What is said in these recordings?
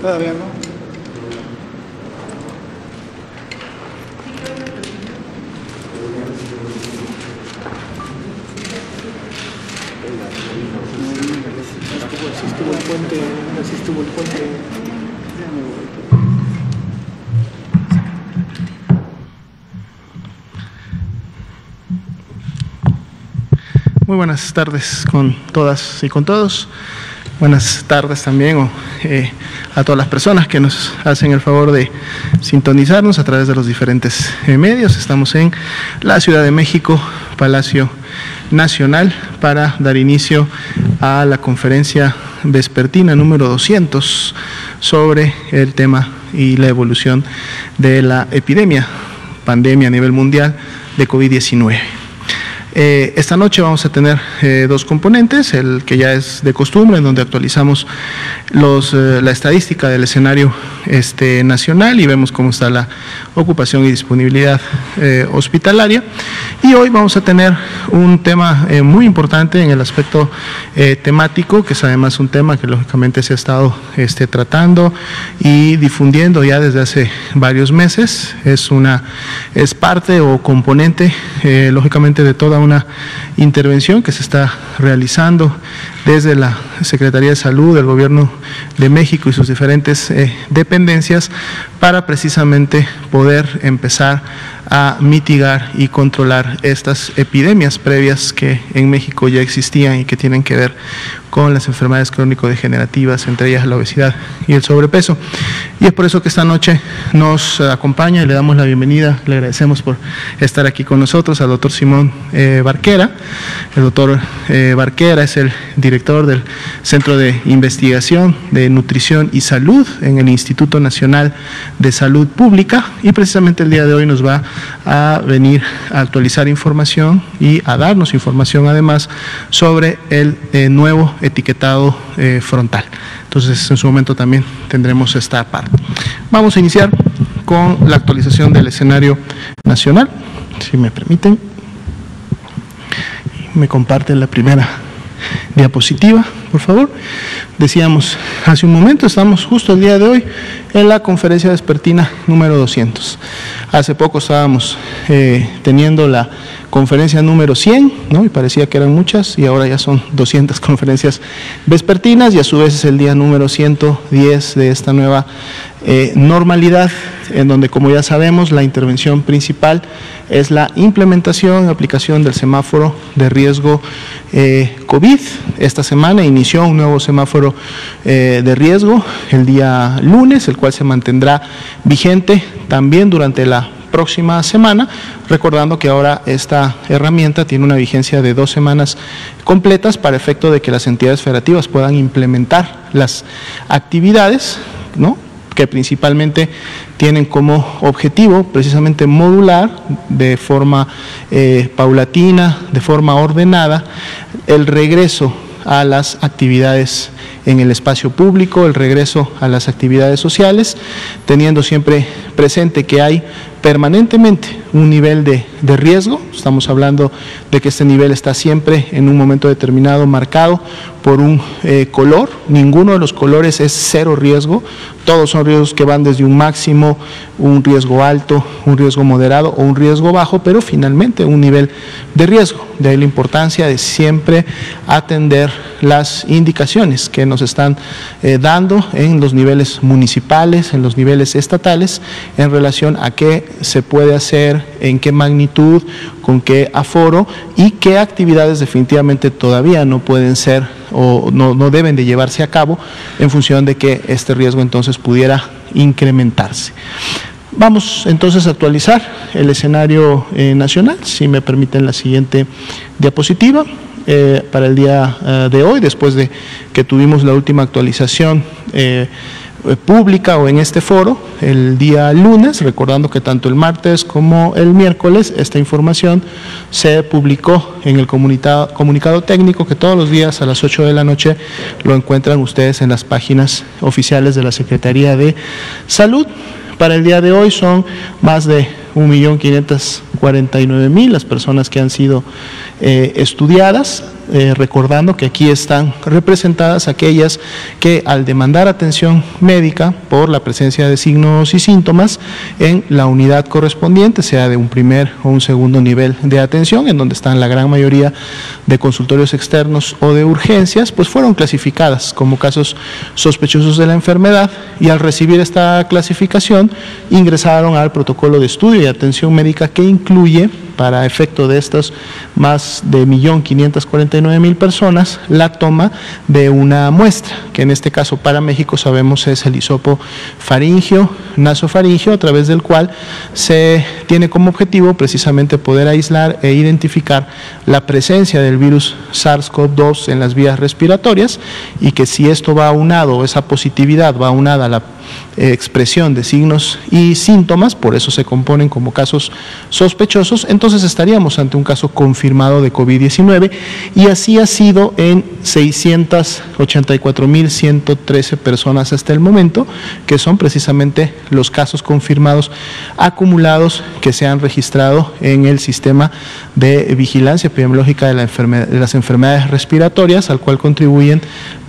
Todavía no. Así estuvo el puente. Muy buenas tardes con todas y con todos. Buenas tardes también a todas las personas que nos hacen el favor de sintonizarnos a través de los diferentes medios. Estamos en la Ciudad de México, Palacio Nacional, para dar inicio a la conferencia vespertina número 200 sobre el tema y la evolución de la pandemia a nivel mundial de COVID-19. Esta noche vamos a tener dos componentes, el que ya es de costumbre, en donde actualizamos la estadística del escenario nacional y vemos cómo está la ocupación y disponibilidad hospitalaria. Y hoy vamos a tener un tema muy importante en el aspecto temático, que es además un tema que lógicamente se ha estado tratando y difundiendo ya desde hace varios meses. Es parte o componente lógicamente de toda una intervención que se está realizando desde la Secretaría de Salud del Gobierno de México y sus diferentes dependencias para precisamente poder empezar a mitigar y controlar estas epidemias previas que en México ya existían y que tienen que ver con las enfermedades crónico-degenerativas, entre ellas la obesidad y el sobrepeso. Y es por eso que esta noche nos acompaña y le damos la bienvenida, le agradecemos por estar aquí con nosotros al doctor Simón Barquera. El doctor Barquera es el director del Centro de Investigación de Nutrición y Salud en el Instituto Nacional de Salud Pública, y precisamente el día de hoy nos va a venir a actualizar información y a darnos información además sobre el nuevo etiquetado frontal. Entonces en su momento también tendremos esta parte. Vamos a iniciar con la actualización del escenario nacional, si me permiten. Me comparten la primera diapositiva, por favor. Decíamos hace un momento, estamos justo el día de hoy en la conferencia vespertina número 200. Hace poco estábamos teniendo la conferencia número 100, ¿no? Y parecía que eran muchas, y ahora ya son 200 conferencias vespertinas, y a su vez es el día número 110 de esta nueva normalidad, en donde, como ya sabemos, la intervención principal es la implementación y aplicación del semáforo de riesgo COVID. Esta semana inició un nuevo semáforo de riesgo el día lunes, el cual se mantendrá vigente también durante la próxima semana, recordando que ahora esta herramienta tiene una vigencia de 2 semanas completas para efecto de que las entidades federativas puedan implementar las actividades, ¿no?, que principalmente tienen como objetivo precisamente modular de forma paulatina, de forma ordenada, el regreso a las actividades en el espacio público, el regreso a las actividades sociales, teniendo siempre presente que hay permanentemente un nivel de riesgo. Estamos hablando de que este nivel está siempre en un momento determinado marcado por un color. Ninguno de los colores es cero riesgo, todos son riesgos que van desde un máximo, un riesgo alto, un riesgo moderado o un riesgo bajo, pero finalmente un nivel de riesgo. De ahí la importancia de siempre atender las indicaciones que nos están dando en los niveles municipales, en los niveles estatales, en relación a qué se puede hacer, en qué magnitud, con qué aforo y qué actividades definitivamente todavía no pueden ser o no deben de llevarse a cabo en función de que este riesgo entonces pudiera incrementarse. Vamos entonces a actualizar el escenario nacional, si me permiten la siguiente diapositiva. Para el día de hoy, después de que tuvimos la última actualización pública o en este foro el día lunes, recordando que tanto el martes como el miércoles esta información se publicó en el comunicado técnico, que todos los días a las 8 de la noche lo encuentran ustedes en las páginas oficiales de la Secretaría de Salud. Para el día de hoy son más de 1.549.000 las personas que han sido estudiadas, recordando que aquí están representadas aquellas que al demandar atención médica por la presencia de signos y síntomas en la unidad correspondiente, sea de un primer o un segundo nivel de atención, en donde están la gran mayoría de consultorios externos o de urgencias, pues fueron clasificadas como casos sospechosos de la enfermedad, y al recibir esta clasificación ingresaron al protocolo de estudio y atención médica que incluye, para efecto de estas más de 1.549.000 personas, la toma de una muestra, que en este caso para México sabemos es el hisopo faríngeo, nasofaríngeo, a través del cual se tiene como objetivo precisamente poder aislar e identificar la presencia del virus SARS-CoV-2 en las vías respiratorias, y que si esto va aunado, esa positividad va aunada a la expresión de signos y síntomas, por eso se componen como casos sospechosos, entonces estaríamos ante un caso confirmado de COVID-19, y así ha sido en 684.113 personas hasta el momento, que son precisamente los casos confirmados acumulados que se han registrado en el sistema de vigilancia epidemiológica de las enfermedades respiratorias, al cual contribuyen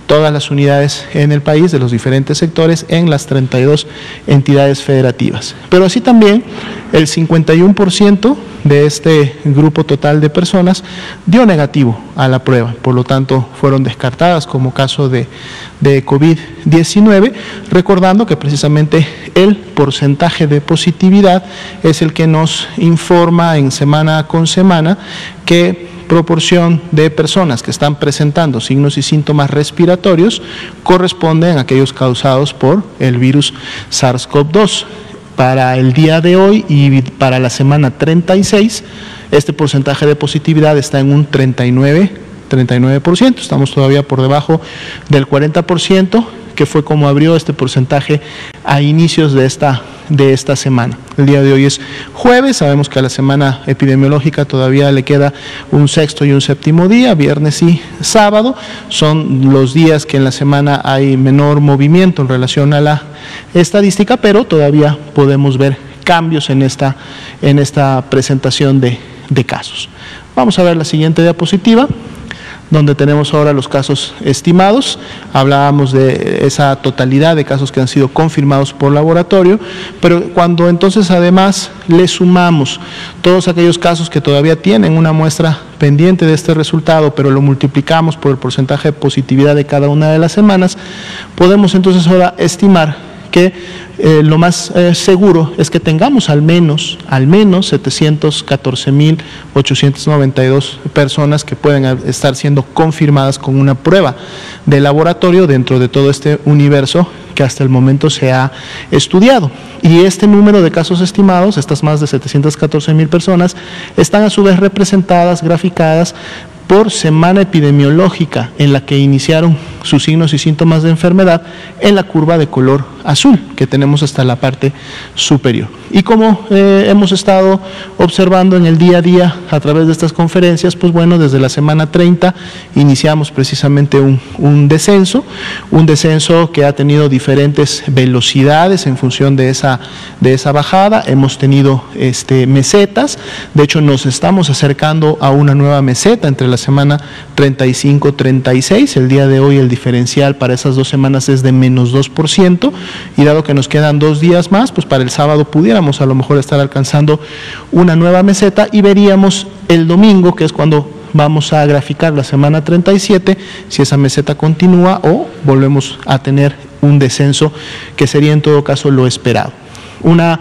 todas las unidades en el país de los diferentes sectores en las 32 entidades federativas. Pero así también el 51% de este grupo total de personas dio negativo a la prueba, por lo tanto fueron descartadas como caso de COVID-19, recordando que precisamente el porcentaje de positividad es el que nos informa en semana con semana que proporción de personas que están presentando signos y síntomas respiratorios corresponden a aquellos causados por el virus SARS-CoV-2. Para el día de hoy y para la semana 36, este porcentaje de positividad está en un 39%, estamos todavía por debajo del 40%, que fue como abrió este porcentaje a inicios de esta semana. El día de hoy es jueves, sabemos que a la semana epidemiológica todavía le queda un sexto y un séptimo día, viernes y sábado, son los días que en la semana hay menor movimiento en relación a la estadística, pero todavía podemos ver cambios en esta presentación de casos. Vamos a ver la siguiente diapositiva, donde tenemos ahora los casos estimados. Hablábamos de esa totalidad de casos que han sido confirmados por laboratorio, pero cuando entonces además le sumamos todos aquellos casos que todavía tienen una muestra pendiente de este resultado, pero lo multiplicamos por el porcentaje de positividad de cada una de las semanas, podemos entonces ahora estimar que lo más seguro es que tengamos al menos 714.892 personas que pueden estar siendo confirmadas con una prueba de laboratorio dentro de todo este universo que hasta el momento se ha estudiado. Y este número de casos estimados, estas más de 714.000 personas, están a su vez representadas, graficadas por semana epidemiológica en la que iniciaron sus signos y síntomas de enfermedad en la curva de color azul que tenemos hasta la parte superior. Y como hemos estado observando en el día a día a través de estas conferencias, pues bueno, desde la semana 30 iniciamos precisamente un descenso que ha tenido diferentes velocidades en función de esa bajada. Hemos tenido mesetas, de hecho nos estamos acercando a una nueva meseta entre la semana 35-36, el día de hoy el diferencial para esas 2 semanas es de menos 2%, y dado que nos quedan 2 días más, pues para el sábado pudiéramos a lo mejor estar alcanzando una nueva meseta, y veríamos el domingo, que es cuando vamos a graficar la semana 37, si esa meseta continúa o volvemos a tener un descenso, que sería en todo caso lo esperado. Una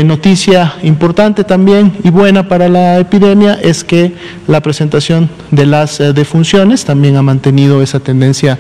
noticia importante también y buena para la epidemia es que la presentación de las defunciones también ha mantenido esa tendencia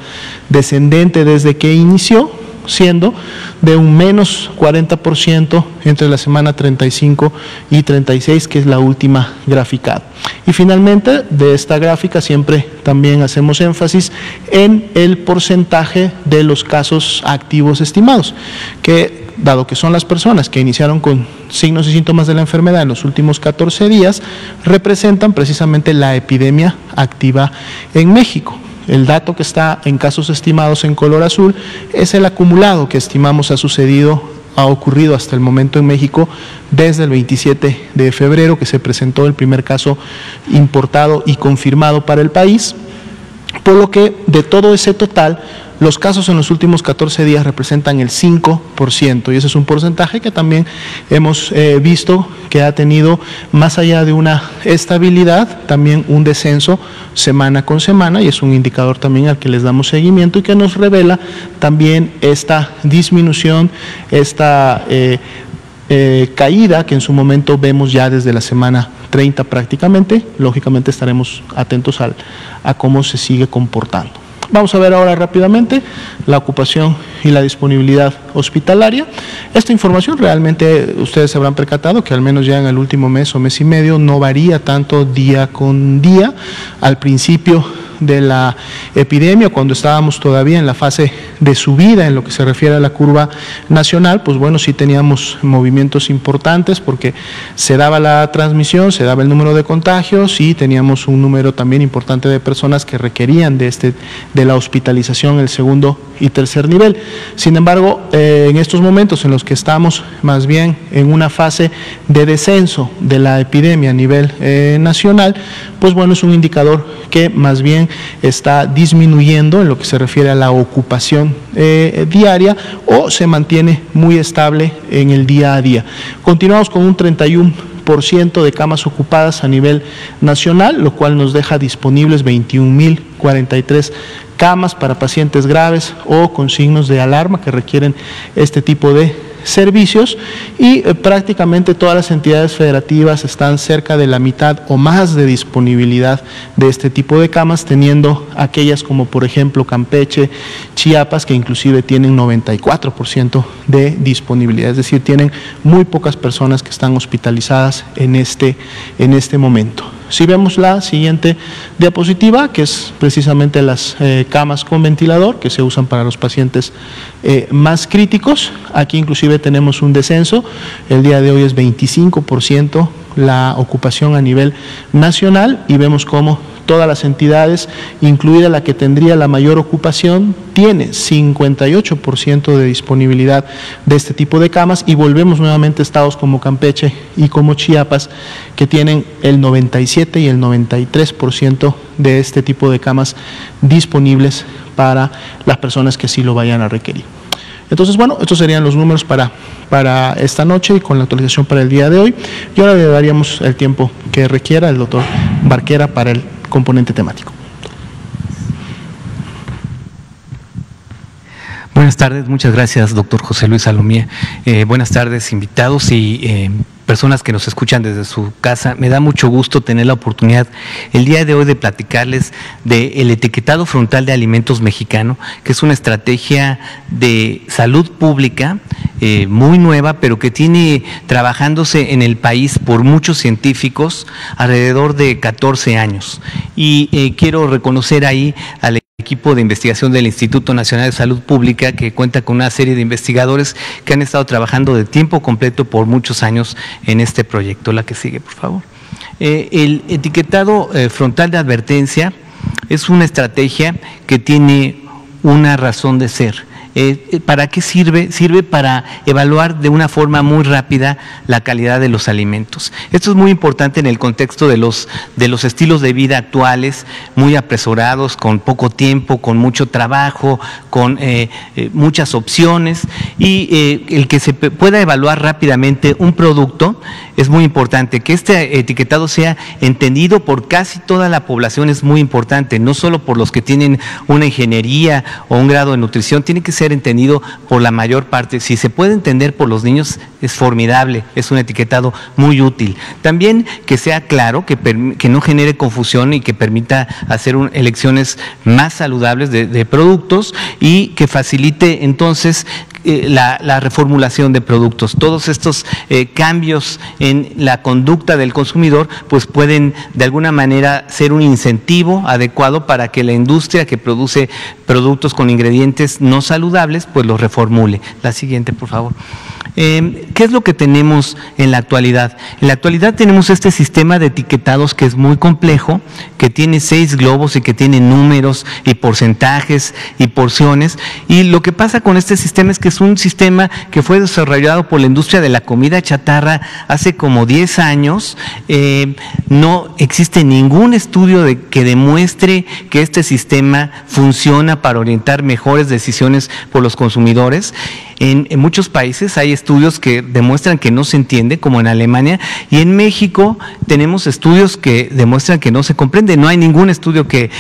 descendente desde que inició, siendo de un menos 40% entre la semana 35 y 36, que es la última graficada. Y finalmente, de esta gráfica siempre también hacemos énfasis en el porcentaje de los casos activos estimados, que dado que son las personas que iniciaron con signos y síntomas de la enfermedad en los últimos 14 días, representan precisamente la epidemia activa en México. El dato que está en casos estimados en color azul es el acumulado que estimamos ha sucedido ha ocurrido hasta el momento en México desde el 27 de febrero, que se presentó el primer caso importado y confirmado para el país, por lo que de todo ese total, los casos en los últimos 14 días representan el 5%, y ese es un porcentaje que también hemos visto que ha tenido, más allá de una estabilidad, también un descenso semana con semana, y es un indicador también al que les damos seguimiento y que nos revela también esta disminución, esta caída que en su momento vemos ya desde la semana 30 prácticamente. Lógicamente estaremos atentos a cómo se sigue comportando. Vamos a ver ahora rápidamente la ocupación y la disponibilidad hospitalaria. Esta información realmente ustedes se habrán percatado que al menos ya en el último mes o mes y medio no varía tanto día con día. Al principio de la epidemia, cuando estábamos todavía en la fase de subida en lo que se refiere a la curva nacional, pues bueno, sí teníamos movimientos importantes porque se daba la transmisión, se daba el número de contagios y teníamos un número también importante de personas que requerían de la hospitalización, el segundo y tercer nivel. Sin embargo, en estos momentos en los que estamos más bien en una fase de descenso de la epidemia a nivel nacional, pues bueno, es un indicador que más bien está disminuyendo en lo que se refiere a la ocupación diaria, o se mantiene muy estable en el día a día. Continuamos con un 31% de camas ocupadas a nivel nacional, lo cual nos deja disponibles 21.043 camas para pacientes graves o con signos de alarma que requieren este tipo de servicios, y prácticamente todas las entidades federativas están cerca de la mitad o más de disponibilidad de este tipo de camas, teniendo aquellas como por ejemplo Campeche, Chiapas, que inclusive tienen 94% de disponibilidad, es decir, tienen muy pocas personas que están hospitalizadas en este momento. Si vemos la siguiente diapositiva, que es precisamente las camas con ventilador que se usan para los pacientes más críticos, aquí inclusive tenemos un descenso. El día de hoy es 25% la ocupación a nivel nacional, y vemos cómo todas las entidades, incluida la que tendría la mayor ocupación, tiene 58% de disponibilidad de este tipo de camas, y volvemos nuevamente a estados como Campeche y como Chiapas, que tienen el 97 y el 93% de este tipo de camas disponibles para las personas que sí lo vayan a requerir. Entonces, bueno, estos serían los números para esta noche y con la actualización para el día de hoy. Y ahora le daríamos el tiempo que requiera el doctor Barquera para el componente temático. Buenas tardes, muchas gracias, doctor José Luis Salomía. Buenas tardes, invitados y personas que nos escuchan desde su casa. Me da mucho gusto tener la oportunidad el día de hoy de platicarles del etiquetado frontal de alimentos mexicano, que es una estrategia de salud pública muy nueva, pero que tiene trabajándose en el país por muchos científicos alrededor de 14 años. Y quiero reconocer ahí al equipo de investigación del Instituto Nacional de Salud Pública, que cuenta con una serie de investigadores que han estado trabajando de tiempo completo por muchos años en este proyecto. La que sigue, por favor. El etiquetado frontal de advertencia es una estrategia que tiene una razón de ser. ¿Para qué sirve? Sirve para evaluar de una forma muy rápida la calidad de los alimentos. Esto es muy importante en el contexto de los estilos de vida actuales, muy apresurados, con poco tiempo, con mucho trabajo, con muchas opciones, y el que se pueda evaluar rápidamente un producto es muy importante. Que este etiquetado sea entendido por casi toda la población es muy importante, no solo por los que tienen una ingeniería o un grado de nutrición, tiene que ser entendido por la mayor parte. Si se puede entender por los niños es formidable, es un etiquetado muy útil. También que sea claro, que no genere confusión y que permita hacer elecciones más saludables de productos, y que facilite entonces la reformulación de productos. Todos estos cambios en la conducta del consumidor pues pueden de alguna manera ser un incentivo adecuado para que la industria que produce productos con ingredientes no saludables pues los reformule. La siguiente, por favor. ¿Qué es lo que tenemos en la actualidad? En la actualidad tenemos este sistema de etiquetados que es muy complejo, que tiene 6 globos y que tiene números y porcentajes y porciones. Y lo que pasa con este sistema es que es un sistema que fue desarrollado por la industria de la comida chatarra hace como 10 años. No existe ningún estudio que demuestre que este sistema funciona para orientar mejores decisiones por los consumidores. En muchos países hay estudios que demuestran que no se entiende, como en Alemania, y en México tenemos estudios que demuestran que no se comprende. No hay ningún estudio que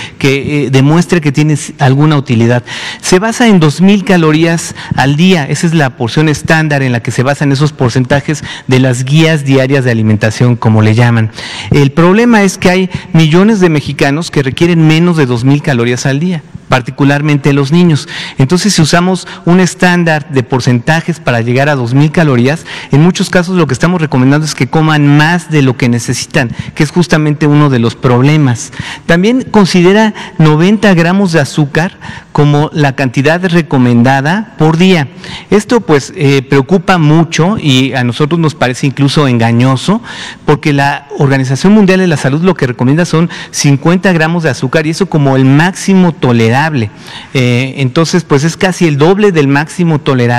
demuestre que tiene alguna utilidad. Se basa en 2,000 calorías al día. Esa es la porción estándar en la que se basan esos porcentajes de las guías diarias de alimentación, como le llaman. El problema es que hay millones de mexicanos que requieren menos de 2,000 calorías al día, particularmente los niños. Entonces, si usamos un estándar de porcentajes para llegar a 2,000 calorías, en muchos casos lo que estamos recomendando es que coman más de lo que necesitan, que es justamente uno de los problemas. También considera 90 gramos de azúcar como la cantidad recomendada por día. Esto pues preocupa mucho y a nosotros nos parece incluso engañoso, porque la Organización Mundial de la Salud lo que recomienda son 50 gramos de azúcar y eso como el máximo tolerable. Entonces pues es casi el doble del máximo tolerable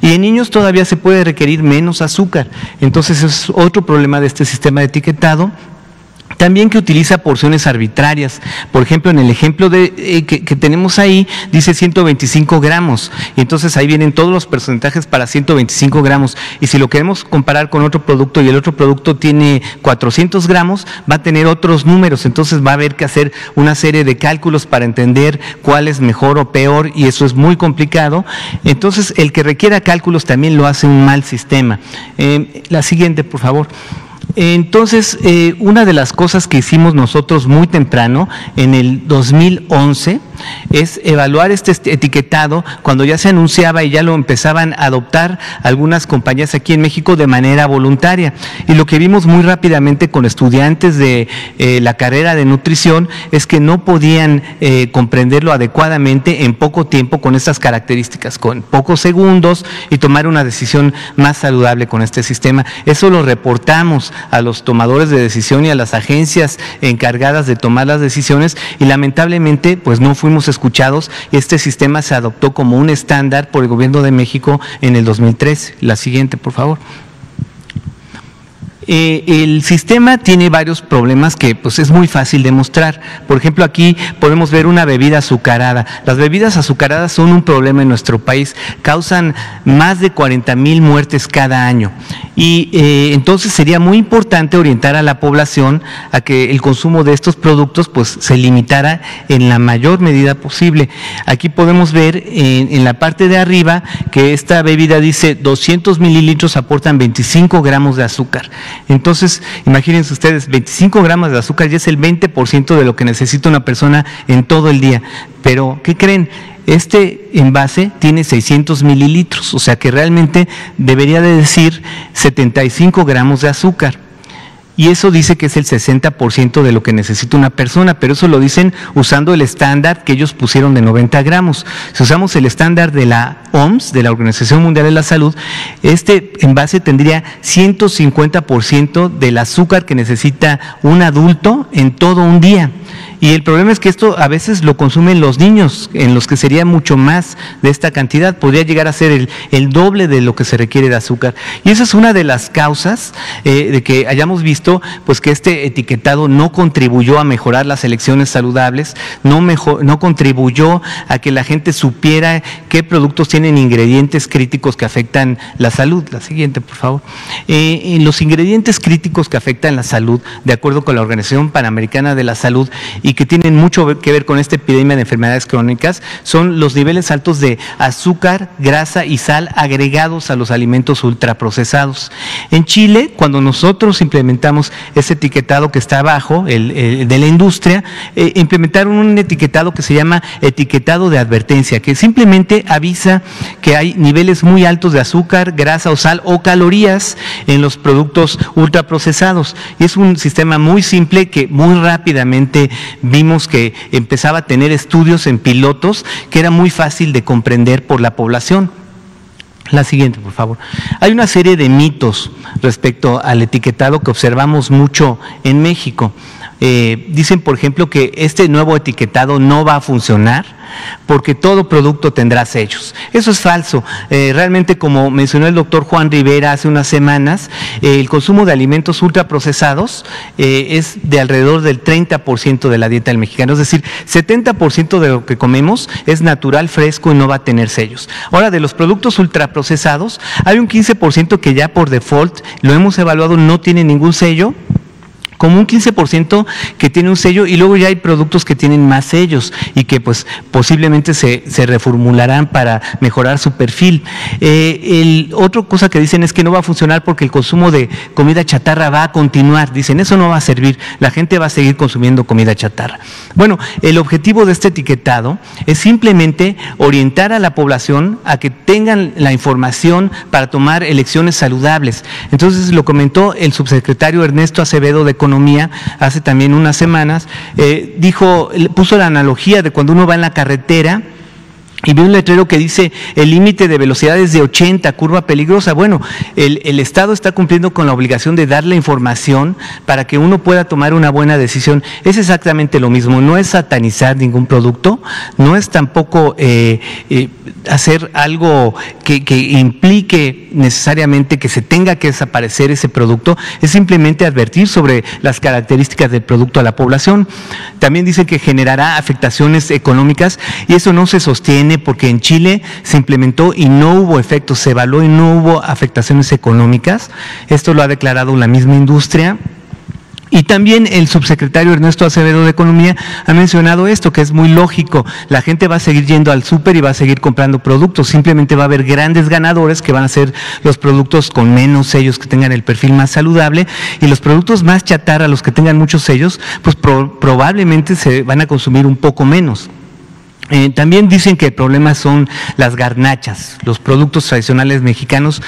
y en niños todavía se puede requerir menos azúcar. Entonces es otro problema de este sistema de etiquetado. También que utiliza porciones arbitrarias. Por ejemplo, en el ejemplo que tenemos ahí, dice 125 gramos. Y entonces ahí vienen todos los porcentajes para 125 gramos. Y si lo queremos comparar con otro producto y el otro producto tiene 400 gramos, va a tener otros números. Entonces va a haber que hacer una serie de cálculos para entender cuál es mejor o peor y eso es muy complicado. Entonces el que requiera cálculos también lo hace un mal sistema. La siguiente, por favor. Entonces, una de las cosas que hicimos nosotros muy temprano, en el 2011, es evaluar este etiquetado cuando ya se anunciaba y ya lo empezaban a adoptar algunas compañías aquí en México de manera voluntaria. Y lo que vimos muy rápidamente con estudiantes de la carrera de nutrición es que no podían comprenderlo adecuadamente en poco tiempo con estas características, con pocos segundos y tomar una decisión más saludable con este sistema. Eso lo reportamos a los tomadores de decisión y a las agencias encargadas de tomar las decisiones y lamentablemente pues no fuimos escuchados y este sistema se adoptó como un estándar por el Gobierno de México en el 2013. La siguiente, por favor. El sistema tiene varios problemas que pues es muy fácil de mostrar. Por ejemplo, aquí podemos ver una bebida azucarada. Las bebidas azucaradas son un problema en nuestro país, causan más de 40,000 muertes cada año. Y entonces sería muy importante orientar a la población a que el consumo de estos productos pues se limitara en la mayor medida posible. Aquí podemos ver en la parte de arriba que esta bebida dice 200 mililitros aportan 25 gramos de azúcar. Entonces, imagínense ustedes, 25 gramos de azúcar ya es el 20% de lo que necesita una persona en todo el día. Pero, ¿qué creen? Este envase tiene 600 mililitros, o sea que realmente debería de decir 75 gramos de azúcar. Y eso dice que es el 60% de lo que necesita una persona, pero eso lo dicen usando el estándar que ellos pusieron de 90 gramos. Si usamos el estándar de la OMS, de la Organización Mundial de la Salud, este envase tendría 150% del azúcar que necesita un adulto en todo un día. Y el problema es que esto a veces lo consumen los niños, en los que sería mucho más de esta cantidad, podría llegar a ser el doble de lo que se requiere de azúcar. Y esa es una de las causas de que hayamos visto pues que este etiquetado no contribuyó a mejorar las elecciones saludables, no contribuyó a que la gente supiera qué productos tienen ingredientes críticos que afectan la salud. La siguiente, por favor. Los ingredientes críticos que afectan la salud, de acuerdo con la Organización Panamericana de la Salud, y que tienen mucho que ver con esta epidemia de enfermedades crónicas, son los niveles altos de azúcar, grasa y sal agregados a los alimentos ultraprocesados. En Chile, cuando nosotros implementamos ese etiquetado que está abajo, el de la industria, implementaron un etiquetado que se llama etiquetado de advertencia, que simplemente avisa que hay niveles muy altos de azúcar, grasa o sal o calorías en los productos ultraprocesados. Y es un sistema muy simple que muy rápidamente vimos que empezaba a tener estudios en pilotos que era muy fácil de comprender por la población. La siguiente, por favor. Hay una serie de mitos respecto al etiquetado que observamos mucho en México. Dicen, por ejemplo, que este nuevo etiquetado no va a funcionar porque todo producto tendrá sellos. Eso es falso. Realmente, como mencionó el doctor Juan Rivera hace unas semanas, el consumo de alimentos ultraprocesados es de alrededor del 30% de la dieta del mexicano. Es decir, 70% de lo que comemos es natural, fresco y no va a tener sellos. Ahora, de los productos ultraprocesados, hay un 15% que ya por default, lo hemos evaluado, no tiene ningún sello, como un 15% que tiene un sello, y luego ya hay productos que tienen más sellos y que pues posiblemente se reformularán para mejorar su perfil. Otra cosa que dicen es que no va a funcionar porque el consumo de comida chatarra va a continuar. Dicen, eso no va a servir, la gente va a seguir consumiendo comida chatarra. Bueno, el objetivo de este etiquetado es simplemente orientar a la población a que tengan la información para tomar elecciones saludables. Entonces, lo comentó el subsecretario Ernesto Acevedo de Economía hace también unas semanas, puso la analogía de cuando uno va en la carretera y ve un letrero que dice el límite de velocidad es de 80, curva peligrosa. Bueno, el Estado está cumpliendo con la obligación de dar la información para que uno pueda tomar una buena decisión. Es exactamente lo mismo, no es satanizar ningún producto, no es tampoco hacer algo que implique necesariamente que se tenga que desaparecer ese producto, es simplemente advertir sobre las características del producto a la población. También dicen que generará afectaciones económicas y eso no se sostiene porque en Chile se implementó y no hubo efectos, se evaluó y no hubo afectaciones económicas. Esto lo ha declarado la misma industria. Y también el subsecretario Ernesto Acevedo de Economía ha mencionado esto, que es muy lógico. La gente va a seguir yendo al súper y va a seguir comprando productos. Simplemente va a haber grandes ganadores que van a ser los productos con menos sellos, que tengan el perfil más saludable, y los productos más chatarra, los que tengan muchos sellos, pues probablemente se van a consumir un poco menos. También dicen que el problema son las garnachas, los productos tradicionales mexicanos,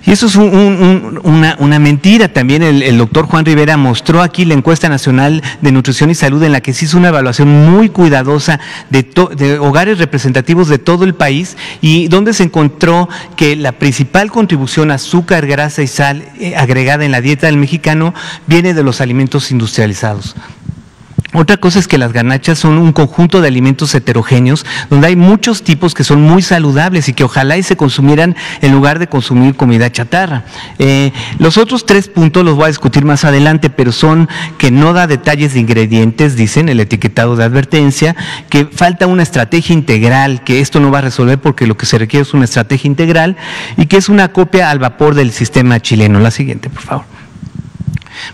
y eso es una mentira. También el doctor Juan Rivera mostró aquí la encuesta nacional de nutrición y salud, en la que se hizo una evaluación muy cuidadosa de hogares representativos de todo el país, y donde se encontró que la principal contribución a azúcar, grasa y sal agregada en la dieta del mexicano viene de los alimentos industrializados. Otra cosa es que las garnachas son un conjunto de alimentos heterogéneos donde hay muchos tipos que son muy saludables y que ojalá y se consumieran en lugar de consumir comida chatarra. Los otros 3 puntos los voy a discutir más adelante, pero son que no da detalles de ingredientes, dicen el etiquetado de advertencia, que falta una estrategia integral, que esto no va a resolver porque lo que se requiere es una estrategia integral, y que es una copia al vapor del sistema chileno. La siguiente, por favor.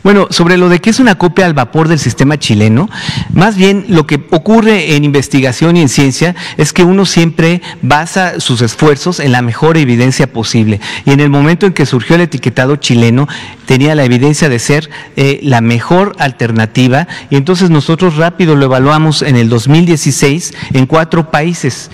Bueno, sobre lo de que es una copia al vapor del sistema chileno, más bien lo que ocurre en investigación y en ciencia es que uno siempre basa sus esfuerzos en la mejor evidencia posible, y en el momento en que surgió el etiquetado chileno tenía la evidencia de ser la mejor alternativa, y entonces nosotros rápido lo evaluamos en el 2016 en 4 países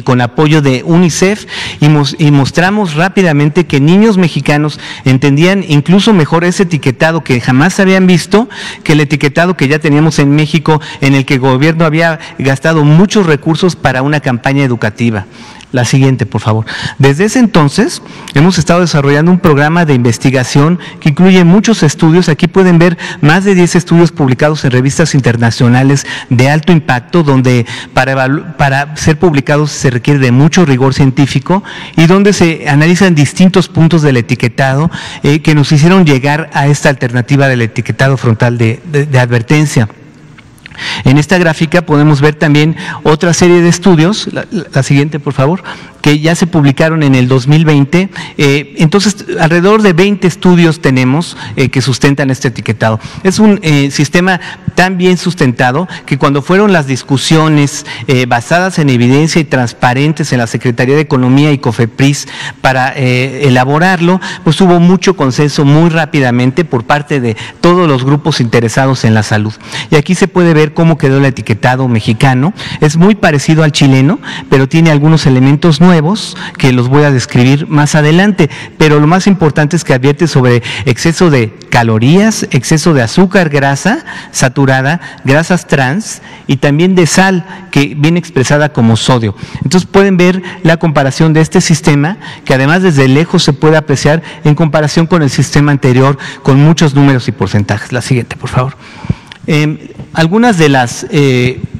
con apoyo de UNICEF, y mostramos rápidamente que niños mexicanos entendían incluso mejor ese etiquetado que jamás habían visto que el etiquetado que ya teníamos en México, en el que el gobierno había gastado muchos recursos para una campaña educativa. La siguiente, por favor. Desde ese entonces hemos estado desarrollando un programa de investigación que incluye muchos estudios. Aquí pueden ver más de 10 estudios publicados en revistas internacionales de alto impacto, donde para ser publicados se requiere de mucho rigor científico, y donde se analizan distintos puntos del etiquetado que nos hicieron llegar a esta alternativa del etiquetado frontal de advertencia. En esta gráfica podemos ver también otra serie de estudios, la siguiente por favor, que ya se publicaron en el 2020. Entonces, alrededor de 20 estudios tenemos que sustentan este etiquetado. Es un sistema tan bien sustentado que cuando fueron las discusiones basadas en evidencia y transparentes en la Secretaría de Economía y COFEPRIS para elaborarlo, pues hubo mucho consenso muy rápidamente por parte de todos los grupos interesados en la salud. Y aquí se puede ver cómo quedó el etiquetado mexicano. Es muy parecido al chileno, pero tiene algunos elementos nuevos. nuevos que los voy a describir más adelante, pero lo más importante es que advierte sobre exceso de calorías, exceso de azúcar, grasa saturada, grasas trans y también de sal, que viene expresada como sodio. Entonces pueden ver la comparación de este sistema, que además desde lejos se puede apreciar en comparación con el sistema anterior, con muchos números y porcentajes. La siguiente, por favor. Algunas de las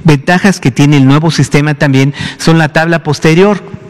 ventajas que tiene el nuevo sistema también son la tabla posterior.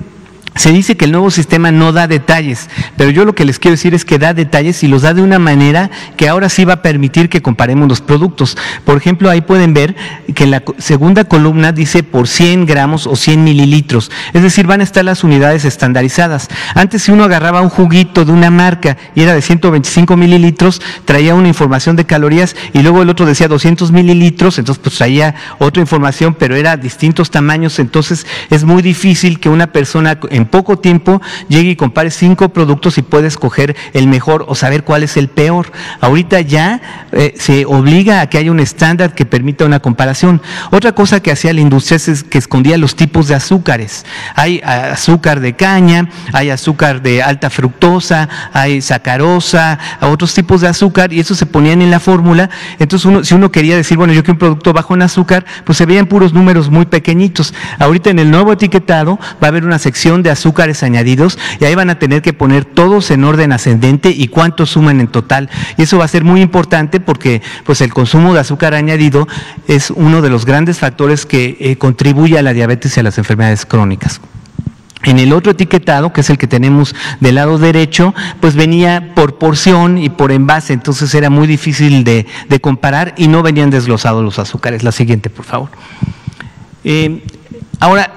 Se dice que el nuevo sistema no da detalles, pero yo lo que les quiero decir es que da detalles y los da de una manera que ahora sí va a permitir que comparemos los productos. Por ejemplo, ahí pueden ver que en la segunda columna dice por 100 gramos o 100 mililitros, es decir, van a estar las unidades estandarizadas. Antes, si uno agarraba un juguito de una marca y era de 125 mililitros, traía una información de calorías y luego el otro decía 200 mililitros, entonces pues traía otra información, pero era distintos tamaños. Entonces es muy difícil que una persona en poco tiempo llegue y compare 5 productos y puede escoger el mejor o saber cuál es el peor. Ahorita ya se obliga a que haya un estándar que permita una comparación. Otra cosa que hacía la industria es que escondía los tipos de azúcares. Hay azúcar de caña, hay azúcar de alta fructosa, hay sacarosa, otros tipos de azúcar, y eso se ponían en la fórmula. Entonces si uno quería decir, bueno, yo quiero un producto bajo en azúcar, pues se veían puros números muy pequeñitos. Ahorita en el nuevo etiquetado va a haber una sección de azúcares añadidos y ahí van a tener que poner todos en orden ascendente y cuántos suman en total, y eso va a ser muy importante porque pues el consumo de azúcar añadido es uno de los grandes factores que contribuye a la diabetes y a las enfermedades crónicas. En el otro etiquetado, que es el que tenemos del lado derecho, pues venía por porción y por envase, entonces era muy difícil de comparar y no venían desglosados los azúcares. La siguiente, por favor. Ahora,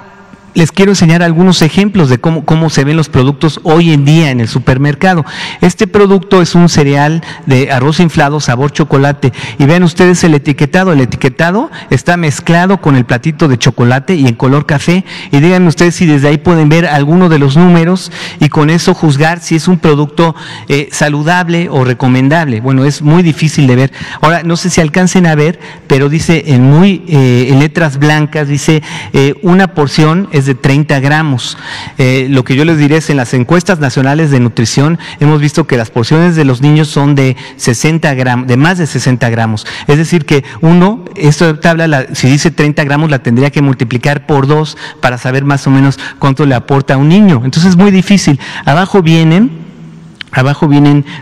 les quiero enseñar algunos ejemplos de cómo se ven los productos hoy en día en el supermercado. Este producto es un cereal de arroz inflado sabor chocolate y vean ustedes el etiquetado. El etiquetado está mezclado con el platito de chocolate y en color café, y díganme ustedes si desde ahí pueden ver alguno de los números y con eso juzgar si es un producto saludable o recomendable. Bueno, es muy difícil de ver. Ahora, no sé si alcancen a ver, pero dice en letras blancas, dice una porción es de 30 gramos. Lo que yo les diré es, en las encuestas nacionales de nutrición hemos visto que las porciones de los niños son de 60 gramos, de más de 60 gramos. Es decir que esta tabla, si dice 30 gramos, la tendría que multiplicar por 2 para saber más o menos cuánto le aporta a un niño. Entonces es muy difícil. Abajo vienen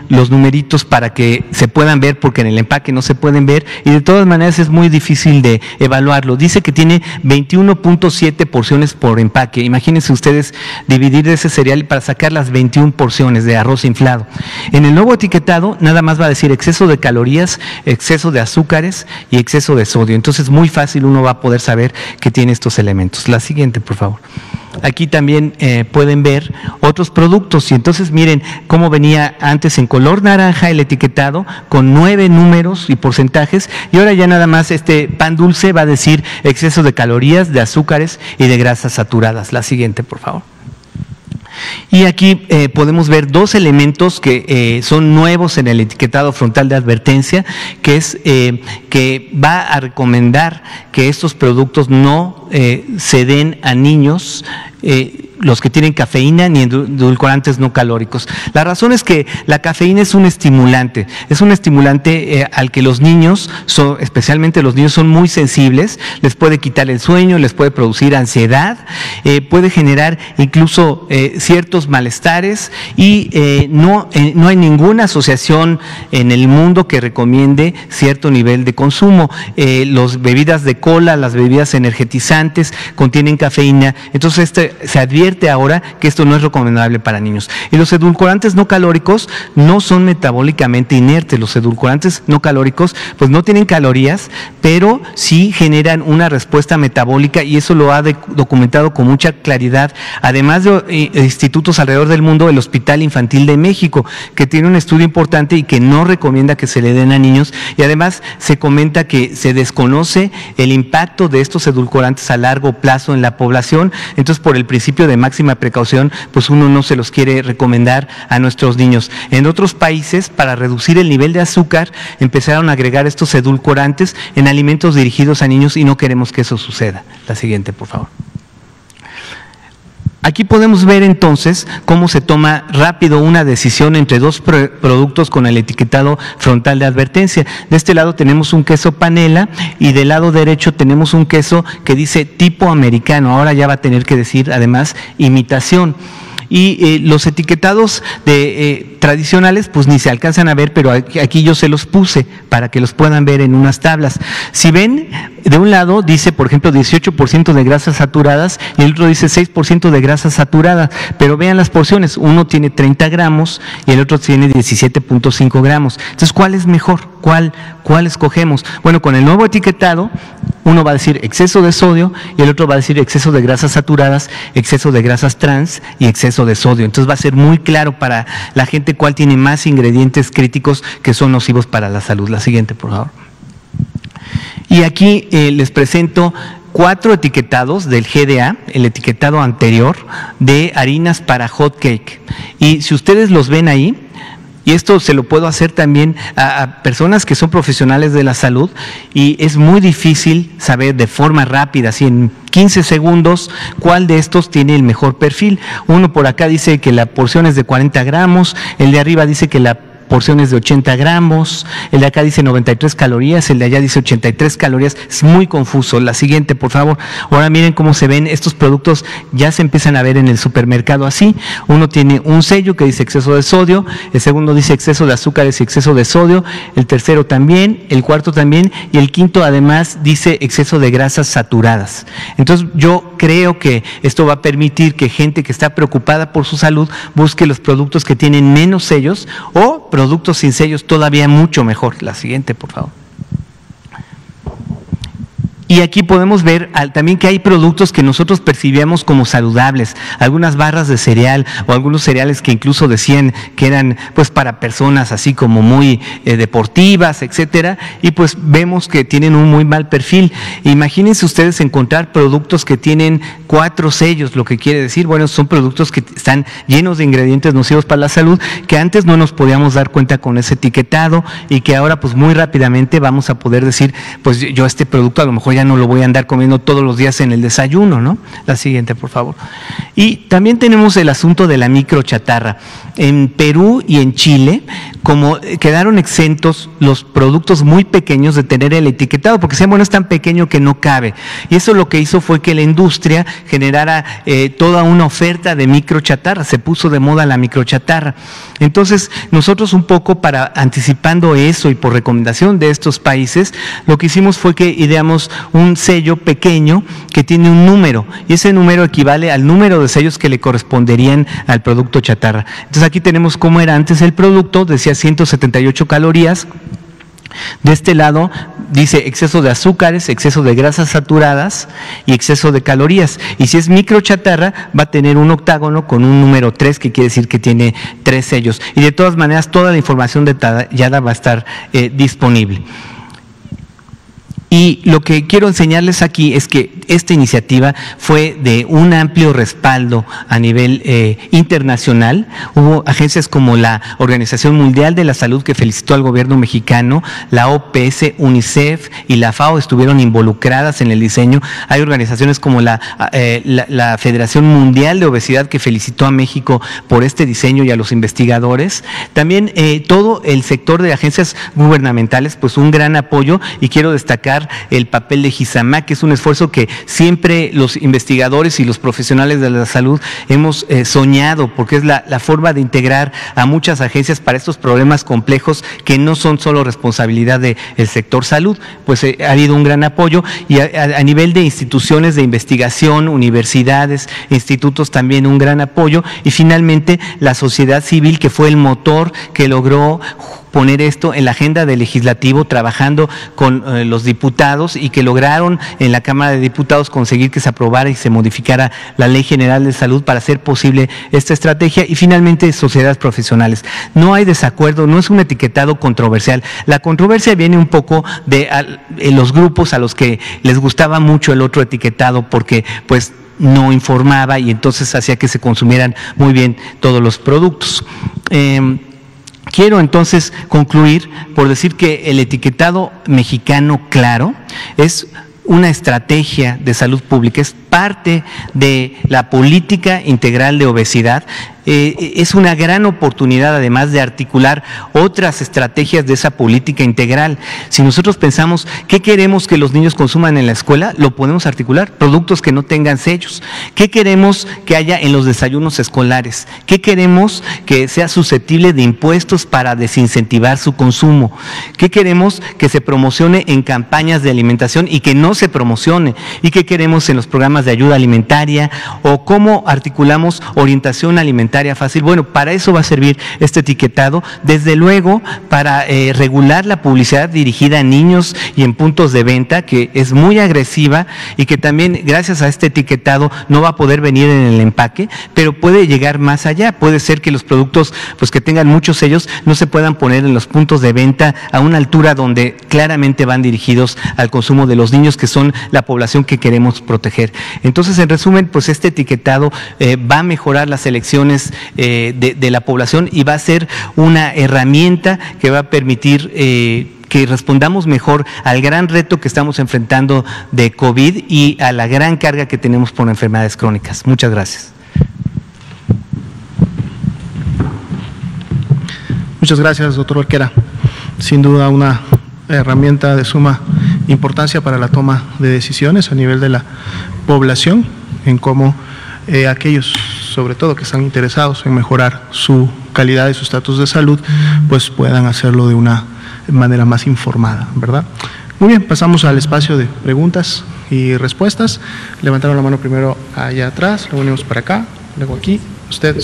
los numeritos para que se puedan ver, porque en el empaque no se pueden ver, y de todas maneras es muy difícil de evaluarlo. Dice que tiene 21.7 porciones por empaque. Imagínense ustedes dividir ese cereal para sacar las 21 porciones de arroz inflado. En el nuevo etiquetado nada más va a decir exceso de calorías, exceso de azúcares y exceso de sodio. Entonces muy fácil uno va a poder saber que tiene estos elementos. La siguiente, por favor. Aquí también pueden ver otros productos, y entonces miren cómo venía antes en color naranja el etiquetado con 9 números y porcentajes, y ahora ya nada más este pan dulce va a decir exceso de calorías, de azúcares y de grasas saturadas. La siguiente, por favor. Y aquí podemos ver dos elementos que son nuevos en el etiquetado frontal de advertencia, que es que va a recomendar que estos productos no se den a niños, los que tienen cafeína, ni edulcorantes no calóricos. La razón es que la cafeína es un estimulante al que los niños, especialmente los niños, son muy sensibles. Les puede quitar el sueño, les puede producir ansiedad, puede generar incluso ciertos malestares, y no hay ninguna asociación en el mundo que recomiende cierto nivel de consumo. Las bebidas de cola, las bebidas energetizantes contienen cafeína, entonces se advierte ahora que esto no es recomendable para niños. Y los edulcorantes no calóricos no son metabólicamente inertes. Los edulcorantes no calóricos pues no tienen calorías, pero sí generan una respuesta metabólica, y eso lo ha documentado con mucha claridad, además de institutos alrededor del mundo. El Hospital Infantil de México, que tiene un estudio importante y que no recomienda que se le den a niños, y además se comenta que se desconoce el impacto de estos edulcorantes a largo plazo en la población. Entonces, por el principio de máxima precaución, pues uno no se los quiere recomendar a nuestros niños. En otros países, para reducir el nivel de azúcar, empezaron a agregar estos edulcorantes en alimentos dirigidos a niños, y no queremos que eso suceda. La siguiente, por favor. Aquí podemos ver entonces cómo se toma rápido una decisión entre dos productos con el etiquetado frontal de advertencia. De este lado tenemos un queso panela y del lado derecho tenemos un queso que dice tipo americano. Ahora ya va a tener que decir además imitación. Y los etiquetados tradicionales pues ni se alcanzan a ver, pero aquí yo se los puse para que los puedan ver en unas tablas. Si ven, de un lado dice, por ejemplo, 18% de grasas saturadas y el otro dice 6% de grasas saturadas, pero vean las porciones, uno tiene 30 gramos y el otro tiene 17.5 gramos. Entonces, ¿cuál es mejor? ¿Cuál escogemos? Bueno, con el nuevo etiquetado, uno va a decir exceso de sodio y el otro va a decir exceso de grasas saturadas, exceso de grasas trans y exceso de sodio. Entonces va a ser muy claro para la gente cuál tiene más ingredientes críticos que son nocivos para la salud. La siguiente, por favor. Y aquí les presento 4 etiquetados del GDA, el etiquetado anterior, de harinas para hot cake. Y si ustedes los ven ahí, y esto se lo puedo hacer también a personas que son profesionales de la salud, y es muy difícil saber de forma rápida, así en 15 segundos, cuál de estos tiene el mejor perfil. Uno por acá dice que la porción es de 40 gramos, el de arriba dice que la porciones de 80 gramos, el de acá dice 93 calorías, el de allá dice 83 calorías, es muy confuso. La siguiente, por favor. Ahora miren cómo se ven estos productos, ya se empiezan a ver en el supermercado así. Uno tiene un sello que dice exceso de sodio, el segundo dice exceso de azúcares y exceso de sodio, el tercero también, el cuarto también, y el quinto además dice exceso de grasas saturadas. Entonces yo creo que esto va a permitir que gente que está preocupada por su salud busque los productos que tienen menos sellos o productos sin sellos todavía mucho mejor. La siguiente, por favor. Y aquí podemos ver también que hay productos que nosotros percibíamos como saludables, algunas barras de cereal o algunos cereales que incluso decían que eran pues para personas así como muy deportivas, etcétera, y pues vemos que tienen un muy mal perfil. Imagínense ustedes encontrar productos que tienen 4 sellos, lo que quiere decir, bueno, son productos que están llenos de ingredientes nocivos para la salud, que antes no nos podíamos dar cuenta con ese etiquetado y que ahora pues muy rápidamente vamos a poder decir, pues yo este producto a lo mejor ya no lo voy a andar comiendo todos los días en el desayuno, ¿no? La siguiente, por favor. Y también tenemos el asunto de la microchatarra. En Perú y en Chile, como quedaron exentos los productos muy pequeños de tener el etiquetado, porque decían, bueno, es tan pequeño que no cabe. Y eso lo que hizo fue que la industria generara toda una oferta de microchatarra, se puso de moda la microchatarra. Entonces, nosotros un poco para anticipando eso y por recomendación de estos países, lo que hicimos fue que ideamos un sello pequeño que tiene un número y ese número equivale al número de sellos que le corresponderían al producto chatarra. Entonces aquí tenemos cómo era antes el producto, decía 178 calorías. De este lado dice exceso de azúcares, exceso de grasas saturadas y exceso de calorías. Y si es microchatarra, va a tener un octágono con un número 3, que quiere decir que tiene 3 sellos. Y de todas maneras, toda la información detallada va a estar disponible. Y lo que quiero enseñarles aquí es que esta iniciativa fue de un amplio respaldo a nivel internacional. Hubo agencias como la Organización Mundial de la Salud que felicitó al gobierno mexicano, la OPS, UNICEF y la FAO estuvieron involucradas en el diseño. Hay organizaciones como la Federación Mundial de Obesidad que felicitó a México por este diseño y a los investigadores. También todo el sector de agencias gubernamentales, pues un gran apoyo, y quiero destacar el papel de GISAMAC, que es un esfuerzo que siempre los investigadores y los profesionales de la salud hemos soñado, porque es la forma de integrar a muchas agencias para estos problemas complejos que no son solo responsabilidad del sector salud. Pues ha habido un gran apoyo y a nivel de instituciones de investigación, universidades, institutos también un gran apoyo, y finalmente la sociedad civil, que fue el motor que logró poner esto en la agenda del legislativo, trabajando con los diputados, y que lograron en la Cámara de Diputados conseguir que se aprobara y se modificara la Ley General de Salud para hacer posible esta estrategia. Y finalmente, sociedades profesionales. No hay desacuerdo, no es un etiquetado controversial. La controversia viene un poco de los grupos a los que les gustaba mucho el otro etiquetado, porque pues no informaba y entonces hacía que se consumieran muy bien todos los productos. Quiero entonces concluir por decir que el etiquetado mexicano claro es una estrategia de salud pública, es parte de la política integral de obesidad. Es una gran oportunidad, además de articular otras estrategias de esa política integral. Si nosotros pensamos qué queremos que los niños consuman en la escuela, lo podemos articular. Productos que no tengan sellos. ¿Qué queremos que haya en los desayunos escolares? ¿Qué queremos que sea susceptible de impuestos para desincentivar su consumo? ¿Qué queremos que se promocione en campañas de alimentación y que no se promocione? ¿Y qué queremos en los programas de ayuda alimentaria? ¿O cómo articulamos orientación alimentaria fácil? Bueno, para eso va a servir este etiquetado, desde luego para regular la publicidad dirigida a niños y en puntos de venta, que es muy agresiva y que también gracias a este etiquetado no va a poder venir en el empaque, pero puede llegar más allá. Puede ser que los productos pues que tengan muchos sellos no se puedan poner en los puntos de venta a una altura donde claramente van dirigidos al consumo de los niños, que son la población que queremos proteger. Entonces, en resumen, pues este etiquetado va a mejorar las elecciones de la población y va a ser una herramienta que va a permitir que respondamos mejor al gran reto que estamos enfrentando de COVID y a la gran carga que tenemos por enfermedades crónicas. Muchas gracias. Muchas gracias, doctor Barquera. Sin duda una herramienta de suma importancia para la toma de decisiones a nivel de la población, en cómo aquellos, sobre todo, que están interesados en mejorar su calidad y su estatus de salud, pues puedan hacerlo de una manera más informada, ¿verdad? Muy bien, pasamos al espacio de preguntas y respuestas. Levantaron la mano primero allá atrás, luego venimos para acá, luego aquí, usted.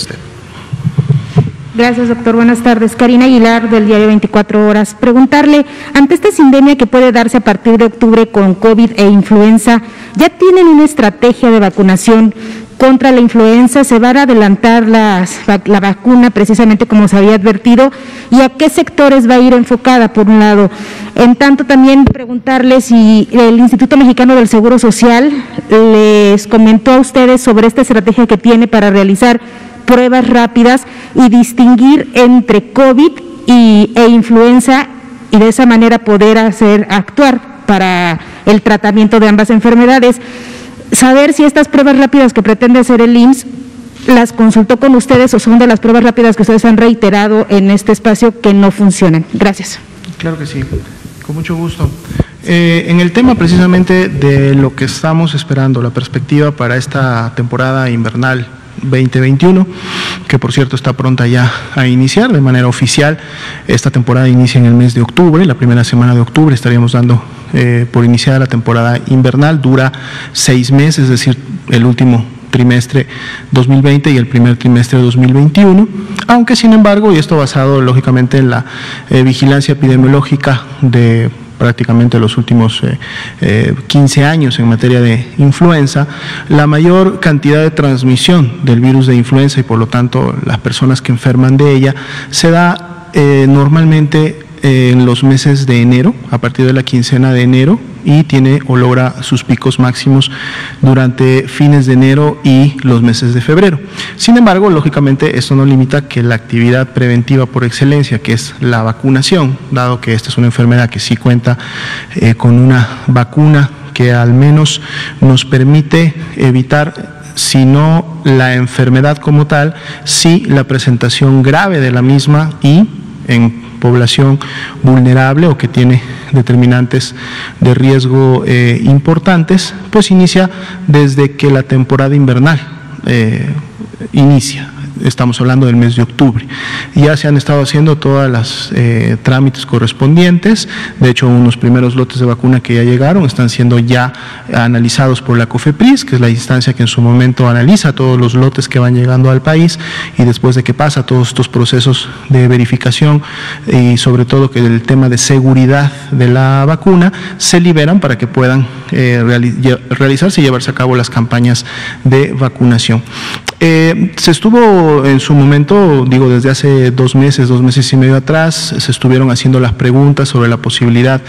Gracias, doctor. Buenas tardes. Karina Aguilar, del diario 24 Horas. Preguntarle, ante esta sindemia que puede darse a partir de octubre con COVID e influenza, ¿ya tienen una estrategia de vacunación contra la influenza? ¿Se va a adelantar la vacuna precisamente como se había advertido? ¿Y a qué sectores va a ir enfocada, por un lado? En tanto, también preguntarle si el Instituto Mexicano del Seguro Social les comentó a ustedes sobre esta estrategia que tiene para realizar pruebas rápidas y distinguir entre COVID e influenza, y de esa manera poder actuar para el tratamiento de ambas enfermedades. Saber si estas pruebas rápidas que pretende hacer el IMSS las consultó con ustedes o son de las pruebas rápidas que ustedes han reiterado en este espacio que no funcionan. Gracias. Claro que sí, con mucho gusto. En el tema precisamente de lo que estamos esperando, la perspectiva para esta temporada invernal 2021, que por cierto está pronta ya a iniciar de manera oficial. Esta temporada inicia en el mes de octubre, la primera semana de octubre estaríamos dando por iniciada la temporada invernal. Dura 6 meses, es decir, el último trimestre 2020 y el primer trimestre de 2021, aunque sin embargo, y esto basado lógicamente en la vigilancia epidemiológica de prácticamente los últimos 15 años en materia de influenza, la mayor cantidad de transmisión del virus de influenza y por lo tanto las personas que enferman de ella se da normalmente en los meses de enero, a partir de la quincena de enero, y tiene o logra sus picos máximos durante fines de enero y los meses de febrero. Sin embargo, lógicamente, esto no limita que la actividad preventiva por excelencia, que es la vacunación, dado que esta es una enfermedad que sí cuenta con una vacuna que al menos nos permite evitar, si no la enfermedad como tal, sí la presentación grave de la misma, y en población vulnerable o que tiene determinantes de riesgo importantes, pues inicia desde que la temporada invernal inicia. Estamos hablando del mes de octubre. Ya se han estado haciendo todas las trámites correspondientes. De hecho, unos primeros lotes de vacuna que ya llegaron están siendo ya analizados por la COFEPRIS, que es la instancia que en su momento analiza todos los lotes que van llegando al país, y después de que pasa todos estos procesos de verificación y sobre todo que el tema de seguridad de la vacuna, se liberan para que puedan realizarse y llevarse a cabo las campañas de vacunación. Se estuvo hecho, en su momento, digo, desde hace 2 meses y medio atrás, se estuvieron haciendo las preguntas sobre la posibilidad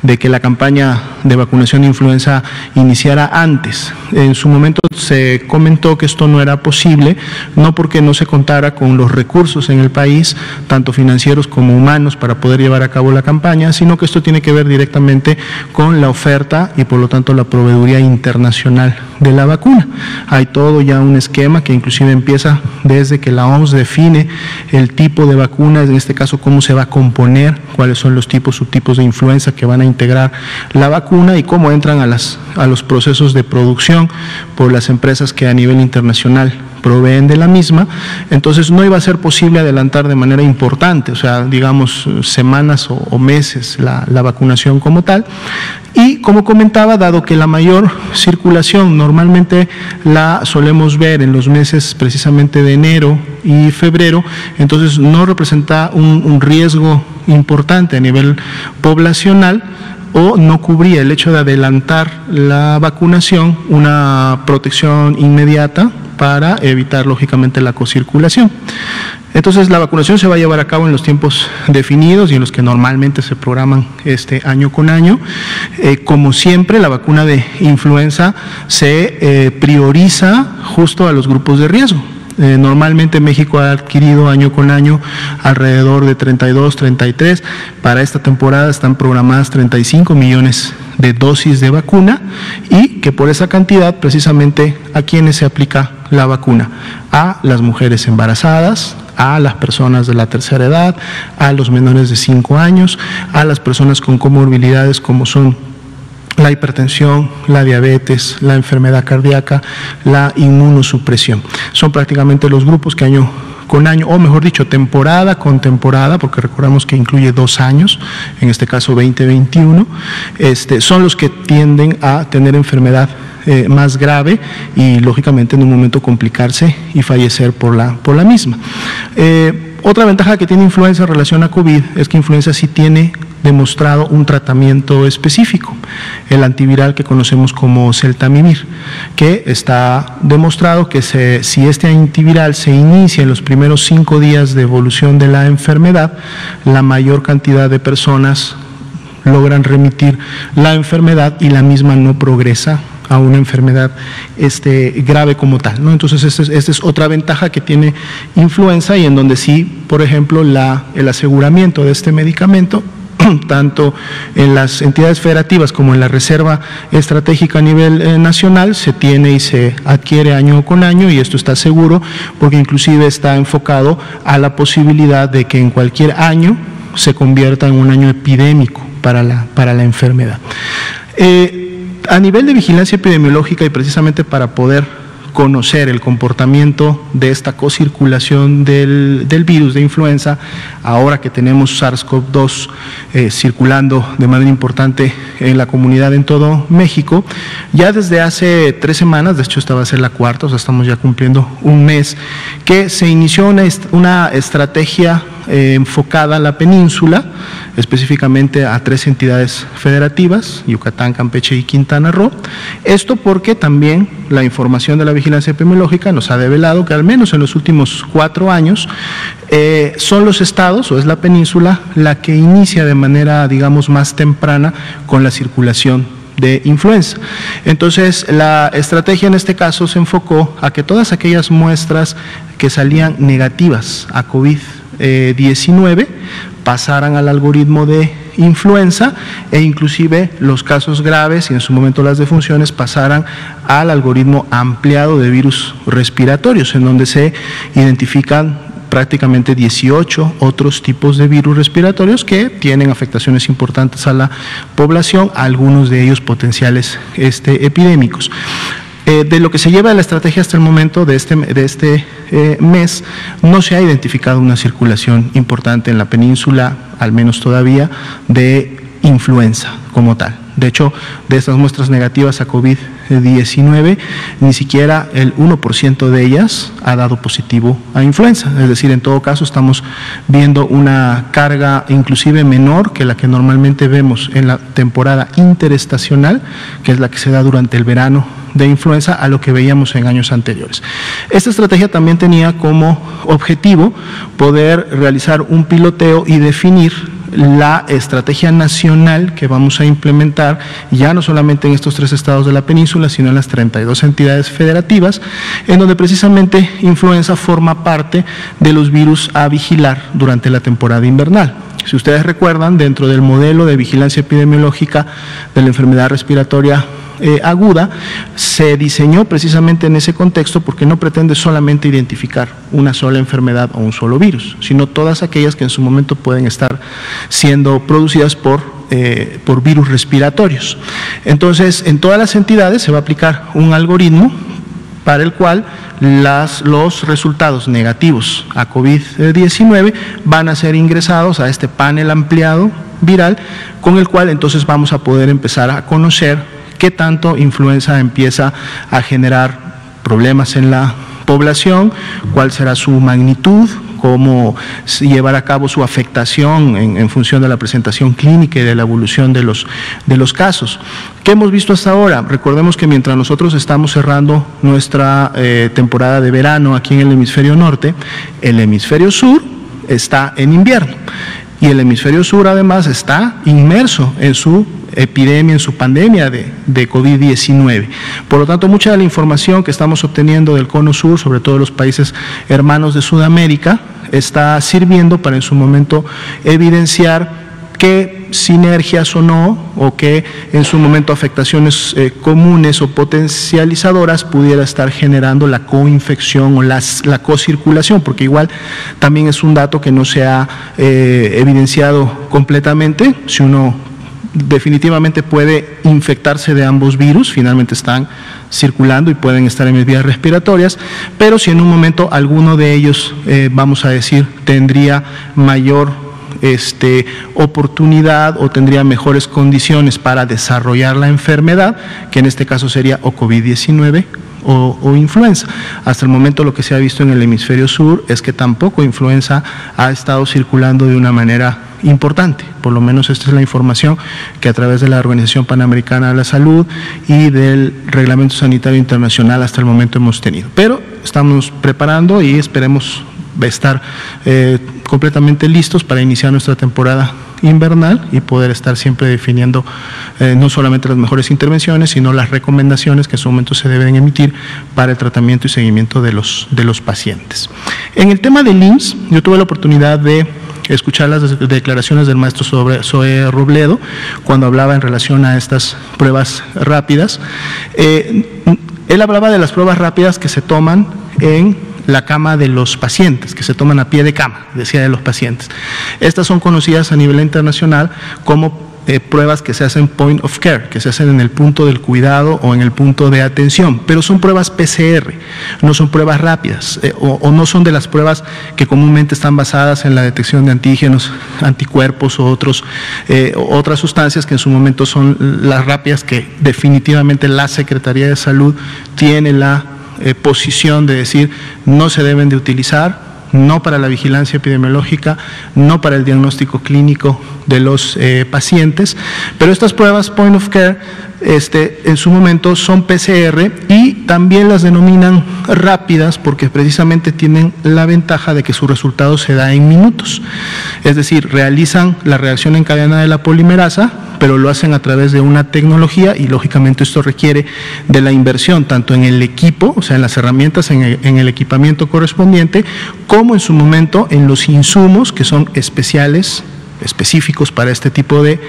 de que la campaña de vacunación de influenza iniciara antes. En su momento se comentó que esto no era posible, no porque no se contara con los recursos en el país, tanto financieros como humanos, para poder llevar a cabo la campaña, sino que esto tiene que ver directamente con la oferta y por lo tanto la proveeduría internacional de la vacuna. Hay todo ya un esquema que inclusive empieza desde que la OMS define el tipo de vacuna, en este caso cómo se va a componer, cuáles son los tipos, subtipos de influenza que van a integrar la vacuna y cómo entran a los procesos de producción por las empresas que a nivel internacional proveen de la misma. Entonces no iba a ser posible adelantar de manera importante, o sea, digamos semanas o meses la vacunación como tal. Y como comentaba, dado que la mayor circulación normalmente la solemos ver en los meses precisamente de enero y febrero, entonces no representa un riesgo importante a nivel poblacional, o no cubría el hecho de adelantar la vacunación una protección inmediata para evitar lógicamente la cocirculación. Entonces la vacunación se va a llevar a cabo en los tiempos definidos y en los que normalmente se programan año con año. Como siempre, la vacuna de influenza se prioriza justo a los grupos de riesgo. Normalmente México ha adquirido año con año alrededor de 32, 33. Para esta temporada están programadas 35 millones de dosis de vacuna y que por esa cantidad precisamente a quienes se aplica la vacuna: a las mujeres embarazadas, a las personas de la tercera edad, a los menores de 5 años, a las personas con comorbilidades como son la hipertensión, la diabetes, la enfermedad cardíaca, la inmunosupresión. Son prácticamente los grupos que año con año, o mejor dicho, temporada con temporada, porque recordamos que incluye 2 años, en este caso 2021, son los que tienden a tener enfermedad más grave y lógicamente en un momento complicarse y fallecer por la misma. Otra ventaja que tiene influenza en relación a COVID es que influenza sí tiene demostrado un tratamiento específico, el antiviral que conocemos como Celtamivir, que está demostrado que si este antiviral se inicia en los primeros 5 días de evolución de la enfermedad, la mayor cantidad de personas logran remitir la enfermedad y la misma no progresa a una enfermedad grave como tal, ¿no? Entonces esta es otra ventaja que tiene influenza y en donde sí, por ejemplo, el aseguramiento de este medicamento tanto en las entidades federativas como en la reserva estratégica a nivel nacional se tiene y se adquiere año con año, y esto está seguro porque inclusive está enfocado a la posibilidad de que en cualquier año se convierta en un año epidémico para la enfermedad. A nivel de vigilancia epidemiológica y precisamente para poder conocer el comportamiento de esta cocirculación del virus de influenza, ahora que tenemos SARS-CoV-2 circulando de manera importante en la comunidad en todo México, ya desde hace 3 semanas, de hecho esta va a ser la 4ª, o sea estamos ya cumpliendo un mes, que se inició una estrategia enfocada a la península, específicamente a 3 entidades federativas, Yucatán, Campeche y Quintana Roo. Esto porque también la información de la vigilancia epidemiológica nos ha develado que al menos en los últimos 4 años son los estados, o es la península, la que inicia de manera, digamos, más temprana con la circulación de influenza. Entonces, la estrategia en este caso se enfocó a que todas aquellas muestras que salían negativas a COVID-19 pasaran al algoritmo de influenza e inclusive los casos graves y en su momento las defunciones pasaran al algoritmo ampliado de virus respiratorios, en donde se identifican prácticamente 18 otros tipos de virus respiratorios que tienen afectaciones importantes a la población, algunos de ellos potenciales epidémicos. De lo que se lleva de la estrategia hasta el momento de este mes, no se ha identificado una circulación importante en la península, al menos todavía, de influenza como tal. De hecho, de estas muestras negativas a COVID-19, ni siquiera el 1% de ellas ha dado positivo a influenza. Es decir, en todo caso estamos viendo una carga inclusive menor que la que normalmente vemos en la temporada interestacional, que es la que se da durante el verano de influenza a lo que veíamos en años anteriores. Esta estrategia también tenía como objetivo poder realizar un piloteo y definir la estrategia nacional que vamos a implementar ya no solamente en estos 3 estados de la península, sino en las 32 entidades federativas, en donde precisamente influenza forma parte de los virus a vigilar durante la temporada invernal. Si ustedes recuerdan, dentro del modelo de vigilancia epidemiológica de la enfermedad respiratoria aguda, se diseñó precisamente en ese contexto porque no pretende solamente identificar una sola enfermedad o un solo virus, sino todas aquellas que en su momento pueden estar siendo producidas por virus respiratorios. Entonces, en todas las entidades se va a aplicar un algoritmo para el cual los resultados negativos a COVID-19 van a ser ingresados a este panel ampliado viral, con el cual entonces vamos a poder empezar a conocer qué tanto influenza empieza a generar problemas en la población, cuál será su magnitud, cómo llevar a cabo su afectación en función de la presentación clínica y de la evolución de los casos. ¿Qué hemos visto hasta ahora? Recordemos que mientras nosotros estamos cerrando nuestra temporada de verano aquí en el hemisferio norte, el hemisferio sur está en invierno y el hemisferio sur además está inmerso en su epidemia, en su pandemia de COVID-19. Por lo tanto, mucha de la información que estamos obteniendo del cono sur, sobre todo los países hermanos de Sudamérica, está sirviendo para en su momento evidenciar qué sinergias o no, o qué en su momento afectaciones comunes o potencializadoras pudiera estar generando la coinfección o la cocirculación, porque igual también es un dato que no se ha evidenciado completamente. Si uno definitivamente puede infectarse de ambos virus, finalmente están circulando y pueden estar en las vías respiratorias, pero si en un momento alguno de ellos, vamos a decir, tendría mayor oportunidad o tendría mejores condiciones para desarrollar la enfermedad, que en este caso sería o COVID-19 o influenza. Hasta el momento lo que se ha visto en el hemisferio sur es que tampoco influenza ha estado circulando de una manera importante, por lo menos esta es la información que a través de la Organización Panamericana de la Salud y del Reglamento Sanitario Internacional hasta el momento hemos tenido. Pero estamos preparando y esperemos estar completamente listos para iniciar nuestra temporada invernal y poder estar siempre definiendo no solamente las mejores intervenciones, sino las recomendaciones que en su momento se deben emitir para el tratamiento y seguimiento de los pacientes. En el tema del IMSS, yo tuve la oportunidad de escuchar las declaraciones del maestro Zoé Robledo cuando hablaba en relación a estas pruebas rápidas. Él hablaba de las pruebas rápidas que se toman en la cama de los pacientes, que se toman a pie de cama, decía de los pacientes. Estas son conocidas a nivel internacional como pruebas que se hacen point of care, que se hacen en el punto del cuidado o en el punto de atención, pero son pruebas PCR, no son pruebas rápidas o no son de las pruebas que comúnmente están basadas en la detección de antígenos, anticuerpos o otras sustancias que en su momento son las rápidas que definitivamente la Secretaría de Salud tiene la posición de decir no se deben de utilizar, no para la vigilancia epidemiológica, no para el diagnóstico clínico de los pacientes, pero estas pruebas point of care en su momento son PCR y también las denominan rápidas porque precisamente tienen la ventaja de que su resultado se da en minutos, es decir, realizan la reacción en cadena de la polimerasa, pero lo hacen a través de una tecnología y lógicamente esto requiere de la inversión tanto en el equipo, o sea en las herramientas, en el equipamiento correspondiente, como en su momento en los insumos que son específicos para este tipo de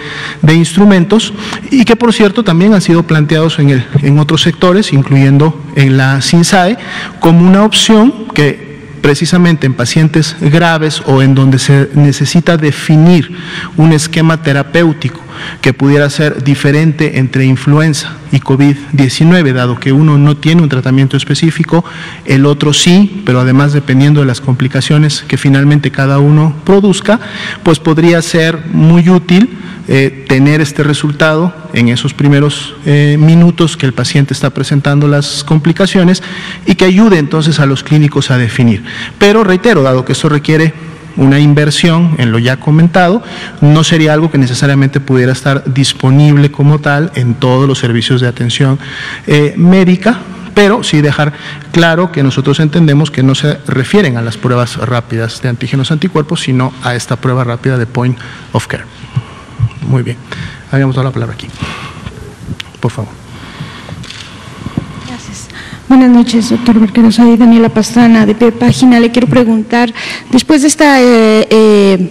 instrumentos y que por cierto también han sido planteados en otros sectores, incluyendo en la CINSAE, como una opción que precisamente en pacientes graves o en donde se necesita definir un esquema terapéutico que pudiera ser diferente entre influenza y COVID-19, dado que uno no tiene un tratamiento específico, el otro sí, pero además dependiendo de las complicaciones que finalmente cada uno produzca, pues podría ser muy útil tener este resultado en esos primeros minutos que el paciente está presentando las complicaciones y que ayude entonces a los clínicos a definir. Pero reitero, dado que esto requiere una inversión en lo ya comentado, no sería algo que necesariamente pudiera estar disponible como tal en todos los servicios de atención médica, pero sí dejar claro que nosotros entendemos que no se refieren a las pruebas rápidas de antígenos anticuerpos, sino a esta prueba rápida de point of care. Muy bien, habíamos dado la palabra aquí. Por favor. Gracias. Buenas noches, doctor Barquero. Soy Daniela Pastrana, de Pie Página. Le quiero preguntar, después de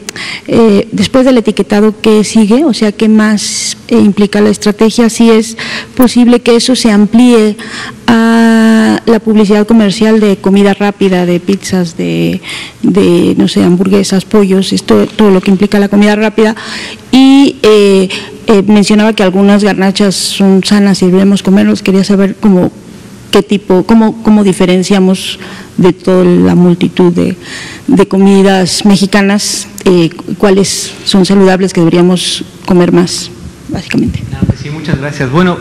después del etiquetado, ¿qué sigue? O sea, ¿qué más implica la estrategia? Si es posible que eso se amplíe a la publicidad comercial de comida rápida, de pizzas, de no sé, hamburguesas, pollos, todo lo que implica la comida rápida. Y mencionaba que algunas garnachas son sanas y debemos comerlos. Quería saber cómo diferenciamos de toda la multitud de comidas mexicanas, cuáles son saludables que deberíamos comer más, básicamente. Sí, muchas gracias. Bueno,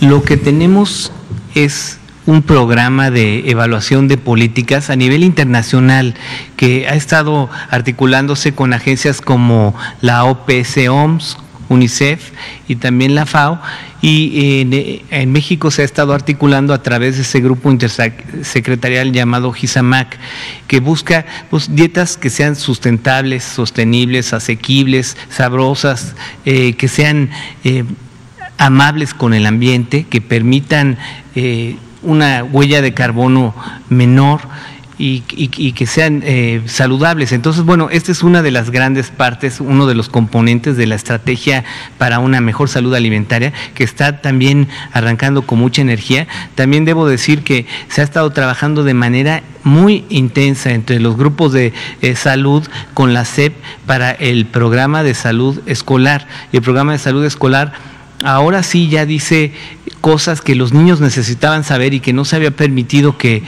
lo que tenemos es un programa de evaluación de políticas a nivel internacional que ha estado articulándose con agencias como la OPS-OMS, UNICEF y también la FAO, y en México se ha estado articulando a través de ese grupo intersecretarial llamado GISAMAC, que busca dietas que sean sustentables, sostenibles, asequibles, sabrosas, que sean amables con el ambiente, que permitan una huella de carbono menor y que sean saludables. Entonces, bueno, esta es una de las grandes partes, uno de los componentes de la estrategia para una mejor salud alimentaria, que está también arrancando con mucha energía. También debo decir que se ha estado trabajando de manera muy intensa entre los grupos de salud con la SEP para el programa de salud escolar. Y el programa de salud escolar ahora sí ya dice cosas que los niños necesitaban saber y que no se había permitido que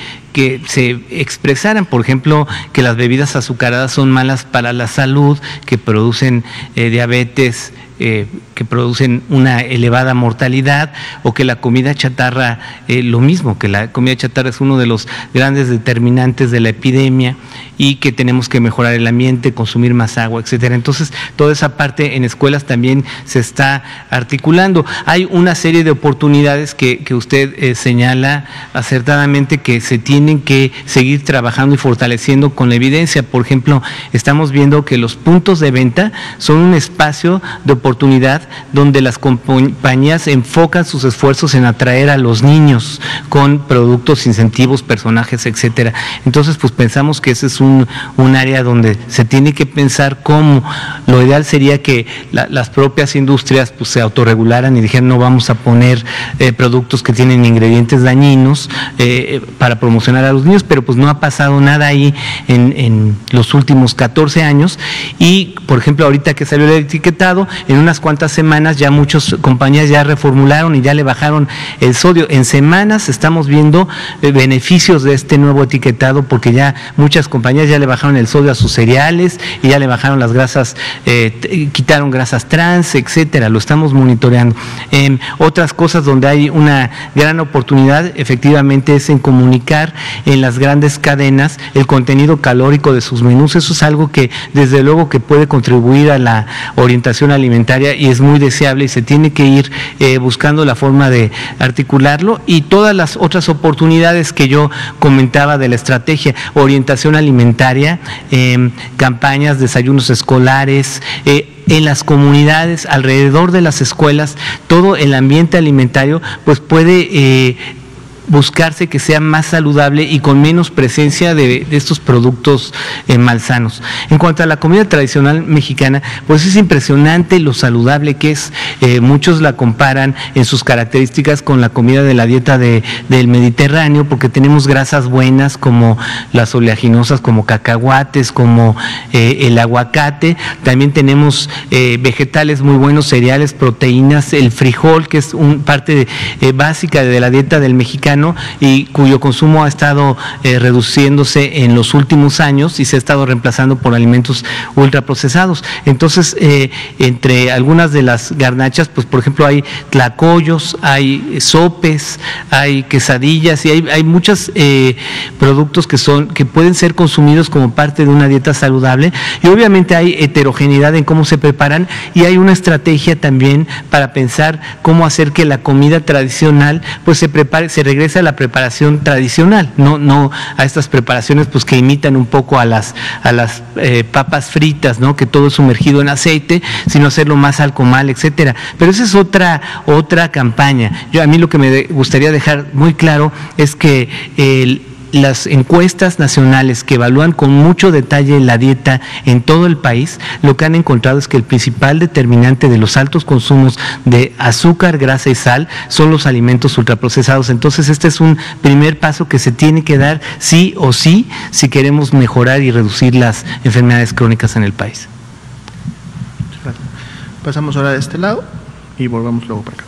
se expresaran. Por ejemplo, que las bebidas azucaradas son malas para la salud, que producen diabetes, que producen una elevada mortalidad, o que la comida chatarra, lo mismo, que la comida chatarra es uno de los grandes determinantes de la epidemia y que tenemos que mejorar el ambiente, consumir más agua, etcétera. Entonces, toda esa parte en escuelas también se está articulando. Hay una serie de oportunidades que usted señala acertadamente que se tienen que seguir trabajando y fortaleciendo con la evidencia. Por ejemplo, estamos viendo que los puntos de venta son un espacio de oportunidad donde las compañías enfocan sus esfuerzos en atraer a los niños con productos, incentivos, personajes, etcétera. Entonces, pues pensamos que ese es un área donde se tiene que pensar cómo. Lo ideal sería que las propias industrias pues se autorregularan y dijeran: no vamos a poner productos que tienen ingredientes dañinos para promocionar a los niños, pero pues no ha pasado nada ahí en los últimos 14 años. Y, por ejemplo, ahorita que salió el etiquetado, en unas cuantas semanas ya muchas compañías ya reformularon y ya le bajaron el sodio. En semanas estamos viendo beneficios de este nuevo etiquetado, porque ya muchas compañías ya le bajaron el sodio a sus cereales y ya le bajaron las grasas, quitaron grasas trans, etcétera. Lo estamos monitoreando. Otras cosas donde hay una gran oportunidad efectivamente es en comunicar en las grandes cadenas el contenido calórico de sus menús. Eso es algo que desde luego que puede contribuir a la orientación alimentaria y es muy deseable, y se tiene que ir buscando la forma de articularlo. Y todas las otras oportunidades que yo comentaba de la estrategia: orientación alimentaria, campañas, desayunos escolares, en las comunidades, alrededor de las escuelas, todo el ambiente alimentario pues puede buscarse que sea más saludable y con menos presencia de estos productos malsanos. En cuanto a la comida tradicional mexicana, pues es impresionante lo saludable que es. Muchos la comparan en sus características con la comida de la dieta del Mediterráneo, porque tenemos grasas buenas como las oleaginosas, como cacahuates, como el aguacate. También tenemos vegetales muy buenos, cereales, proteínas, el frijol, que es parte básica de la dieta del mexicano. mexicano y cuyo consumo ha estado reduciéndose en los últimos años y se ha estado reemplazando por alimentos ultraprocesados. Entonces, entre algunas de las garnachas, pues por ejemplo hay tlacoyos, hay sopes, hay quesadillas y hay muchos productos que pueden ser consumidos como parte de una dieta saludable, y obviamente hay heterogeneidad en cómo se preparan, y hay una estrategia también para pensar cómo hacer que la comida tradicional pues se regrese a la preparación tradicional, no a estas preparaciones pues que imitan un poco a las papas fritas, ¿no? Que todo es sumergido en aceite, sino hacerlo más al comal, etcétera. Pero esa es otra campaña. A mí lo que me gustaría dejar muy claro es que las encuestas nacionales que evalúan con mucho detalle la dieta en todo el país, lo que han encontrado es que el principal determinante de los altos consumos de azúcar, grasa y sal son los alimentos ultraprocesados. Entonces este es un primer paso que se tiene que dar sí o sí si queremos mejorar y reducir las enfermedades crónicas en el país. Pasamos ahora de este lado y volvamos luego para acá.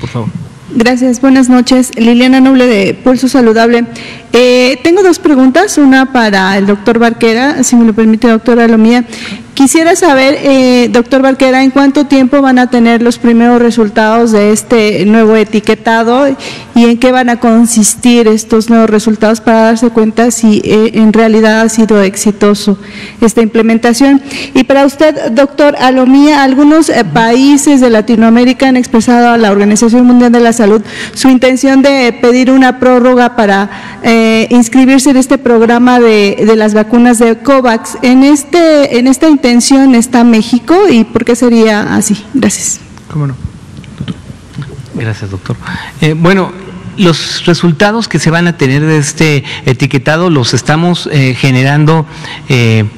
Por favor. Gracias, buenas noches. Liliana Noble de Pulso Saludable. Tengo dos preguntas, una para el doctor Barquera, si me lo permite, doctora Alomía. Quisiera saber, doctor Barquera, ¿en cuánto tiempo van a tener los primeros resultados de este nuevo etiquetado y en qué van a consistir estos nuevos resultados para darse cuenta si en realidad ha sido exitoso esta implementación? Y para usted, doctor Alomía, algunos países de Latinoamérica han expresado a la Organización Mundial de la Salud su intención de pedir una prórroga para inscribirse en este programa de las vacunas de COVAX. En esta intención está México, ¿y por qué sería así? Gracias. ¿Cómo no? Gracias, doctor. Bueno, los resultados que se van a tener de este etiquetado los estamos generando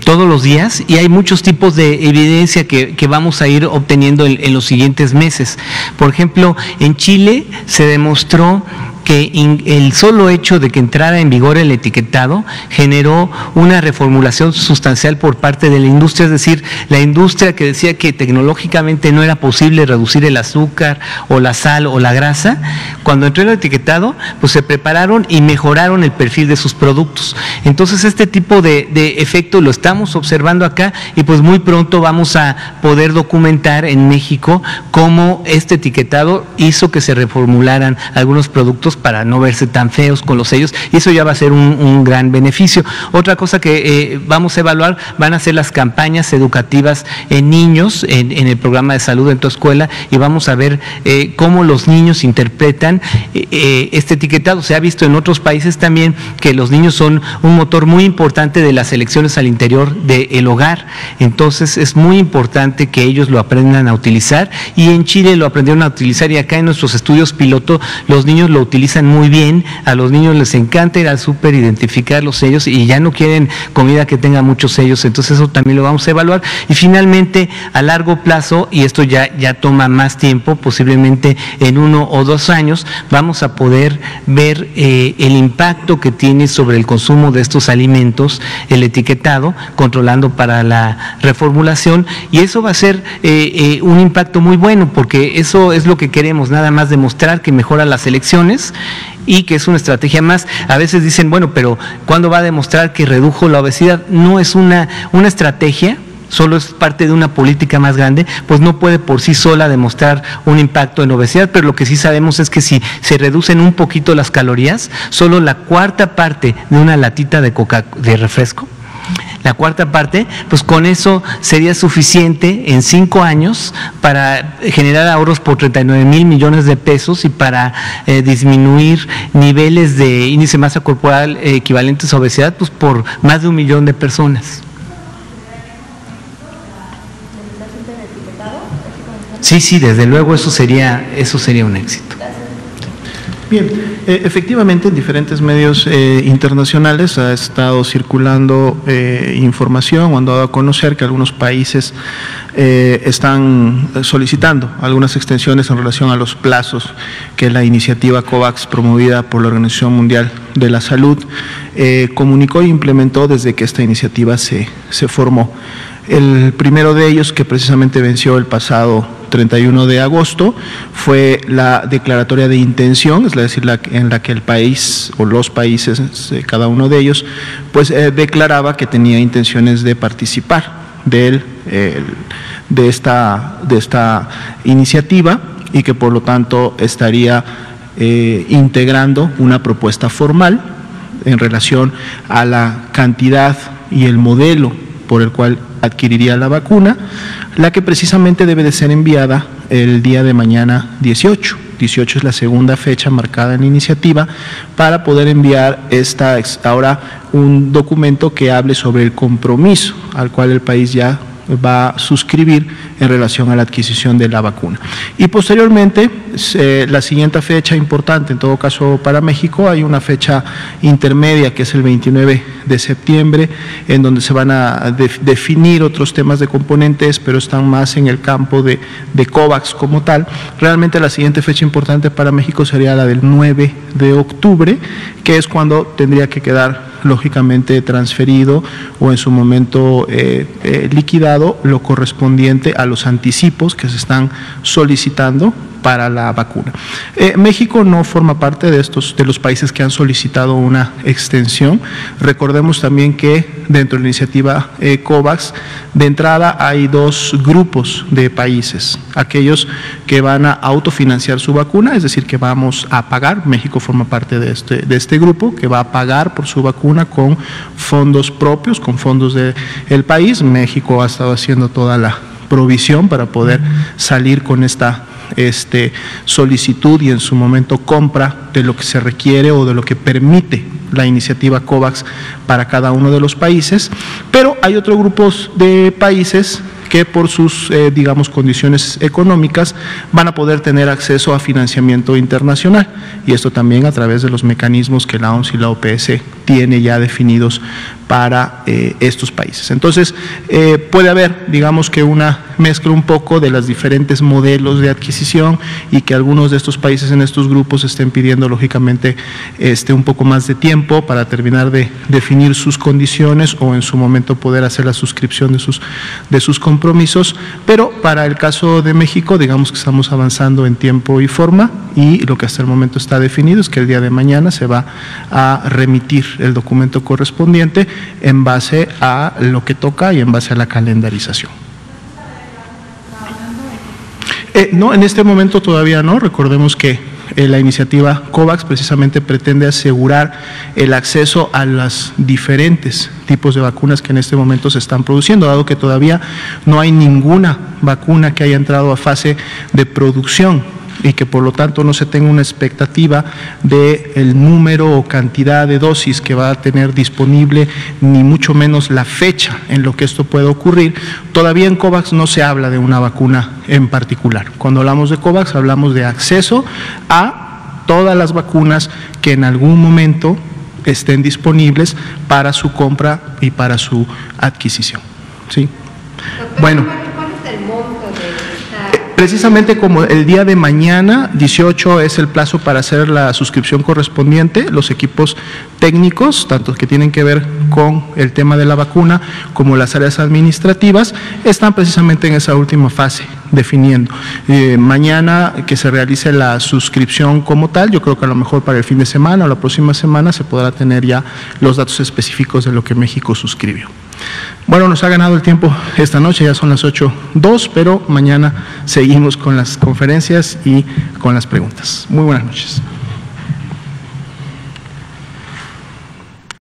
todos los días, y hay muchos tipos de evidencia que vamos a ir obteniendo en los siguientes meses. Por ejemplo, en Chile se demostró que el solo hecho de que entrara en vigor el etiquetado generó una reformulación sustancial por parte de la industria, es decir, la industria que decía que tecnológicamente no era posible reducir el azúcar o la sal o la grasa, cuando entró el etiquetado, pues se prepararon y mejoraron el perfil de sus productos. Entonces este tipo de efecto lo estamos observando acá, y pues muy pronto vamos a poder documentar en México cómo este etiquetado hizo que se reformularan algunos productos para no verse tan feos con los sellos, y eso ya va a ser un gran beneficio. Otra cosa que vamos a evaluar van a ser las campañas educativas en niños en el programa de salud en tu escuela, y vamos a ver cómo los niños interpretan este etiquetado. Se ha visto en otros países también que los niños son un motor muy importante de las elecciones al interior del hogar, entonces es muy importante que ellos lo aprendan a utilizar, y en Chile lo aprendieron a utilizar, y acá en nuestros estudios piloto los niños lo utilizan muy bien. A los niños les encanta ir al súper, identificar los sellos, y ya no quieren comida que tenga muchos sellos, entonces eso también lo vamos a evaluar. Y finalmente, a largo plazo, y esto ya toma más tiempo, posiblemente en 1 o 2 años, vamos a poder ver el impacto que tiene sobre el consumo de estos alimentos el etiquetado, controlando para la reformulación, y eso va a ser un impacto muy bueno, porque eso es lo que queremos, nada más demostrar que mejora las elecciones y que es una estrategia más. A veces dicen, bueno, pero ¿cuándo va a demostrar que redujo la obesidad? No es una estrategia, solo es parte de una política más grande, pues no puede por sí sola demostrar un impacto en obesidad, pero lo que sí sabemos es que si se reducen un poquito las calorías, solo la cuarta parte de una latita de refresco, la cuarta parte, pues con eso sería suficiente en 5 años para generar ahorros por 39,000 millones de pesos, y para disminuir niveles de índice de masa corporal equivalentes a obesidad, pues por más de 1 millón de personas. Sí, desde luego eso sería un éxito. Bien, efectivamente en diferentes medios internacionales ha estado circulando información, o han dado a conocer que algunos países están solicitando algunas extensiones en relación a los plazos que la iniciativa COVAX, promovida por la Organización Mundial de la Salud, comunicó e implementó desde que esta iniciativa se formó. El primero de ellos, que precisamente venció el pasado 31 de agosto fue la declaratoria de intención, es decir, en la que el país o los países, cada uno de ellos, pues declaraba que tenía intenciones de participar de esta iniciativa y que por lo tanto estaría integrando una propuesta formal en relación a la cantidad y el modelo por el cual adquiriría la vacuna, la que precisamente debe de ser enviada el día de mañana 18. 18 es la segunda fecha marcada en la iniciativa para poder enviar ahora un documento que hable sobre el compromiso al cual el país ya va a suscribir en relación a la adquisición de la vacuna. Y posteriormente, la siguiente fecha importante, en todo caso para México, hay una fecha intermedia que es el 29 de septiembre, en donde se van a definir otros temas de componentes, pero están más en el campo de COVAX como tal. Realmente la siguiente fecha importante para México sería la del 9 de octubre, que es cuando tendría que quedar lógicamente transferido o en su momento liquidado lo correspondiente a los anticipos que se están solicitando para la vacuna. México no forma parte de los países que han solicitado una extensión. Recordemos también que dentro de la iniciativa COVAX, de entrada hay dos grupos de países, aquellos que van a autofinanciar su vacuna, es decir, que vamos a pagar, México forma parte de este grupo, que va a pagar por su vacuna con fondos propios, con fondos del país. México ha estado haciendo toda la provisión para poder salir con esta solicitud y en su momento compra de lo que se requiere o de lo que permite la iniciativa COVAX para cada uno de los países, pero hay otros grupos de países que por sus, digamos, condiciones económicas van a poder tener acceso a financiamiento internacional, y esto también a través de los mecanismos que la OMS y la OPS tiene ya definidos para estos países. Entonces, puede haber, digamos que una mezcla un poco de los diferentes modelos de adquisición y que algunos de estos países en estos grupos estén pidiendo lógicamente un poco más de tiempo para terminar de definir sus condiciones o en su momento poder hacer la suscripción de sus compromisos, pero para el caso de México, digamos que estamos avanzando en tiempo y forma, y lo que hasta el momento está definido es que el día de mañana se va a remitir el documento correspondiente en base a lo que toca y en base a la calendarización. No, en este momento todavía no. Recordemos que la iniciativa COVAX precisamente pretende asegurar el acceso a los diferentes tipos de vacunas que en este momento se están produciendo, dado que todavía no hay ninguna vacuna que haya entrado a fase de producción y que por lo tanto no se tenga una expectativa de el número o cantidad de dosis que va a tener disponible, ni mucho menos la fecha en lo que esto puede ocurrir. Todavía en COVAX no se habla de una vacuna en particular. Cuando hablamos de COVAX hablamos de acceso a todas las vacunas que en algún momento estén disponibles para su compra y para su adquisición. ¿Sí? Bueno. Precisamente como el día de mañana, 18, es el plazo para hacer la suscripción correspondiente, los equipos técnicos, tanto que tienen que ver con el tema de la vacuna como las áreas administrativas, están precisamente en esa última fase, definiendo. Mañana que se realice la suscripción como tal, yo creo que a lo mejor para el fin de semana o la próxima semana se podrá tener ya los datos específicos de lo que México suscribió. Bueno, nos ha ganado el tiempo esta noche, ya son las 8:02, pero mañana seguimos con las conferencias y con las preguntas. Muy buenas noches.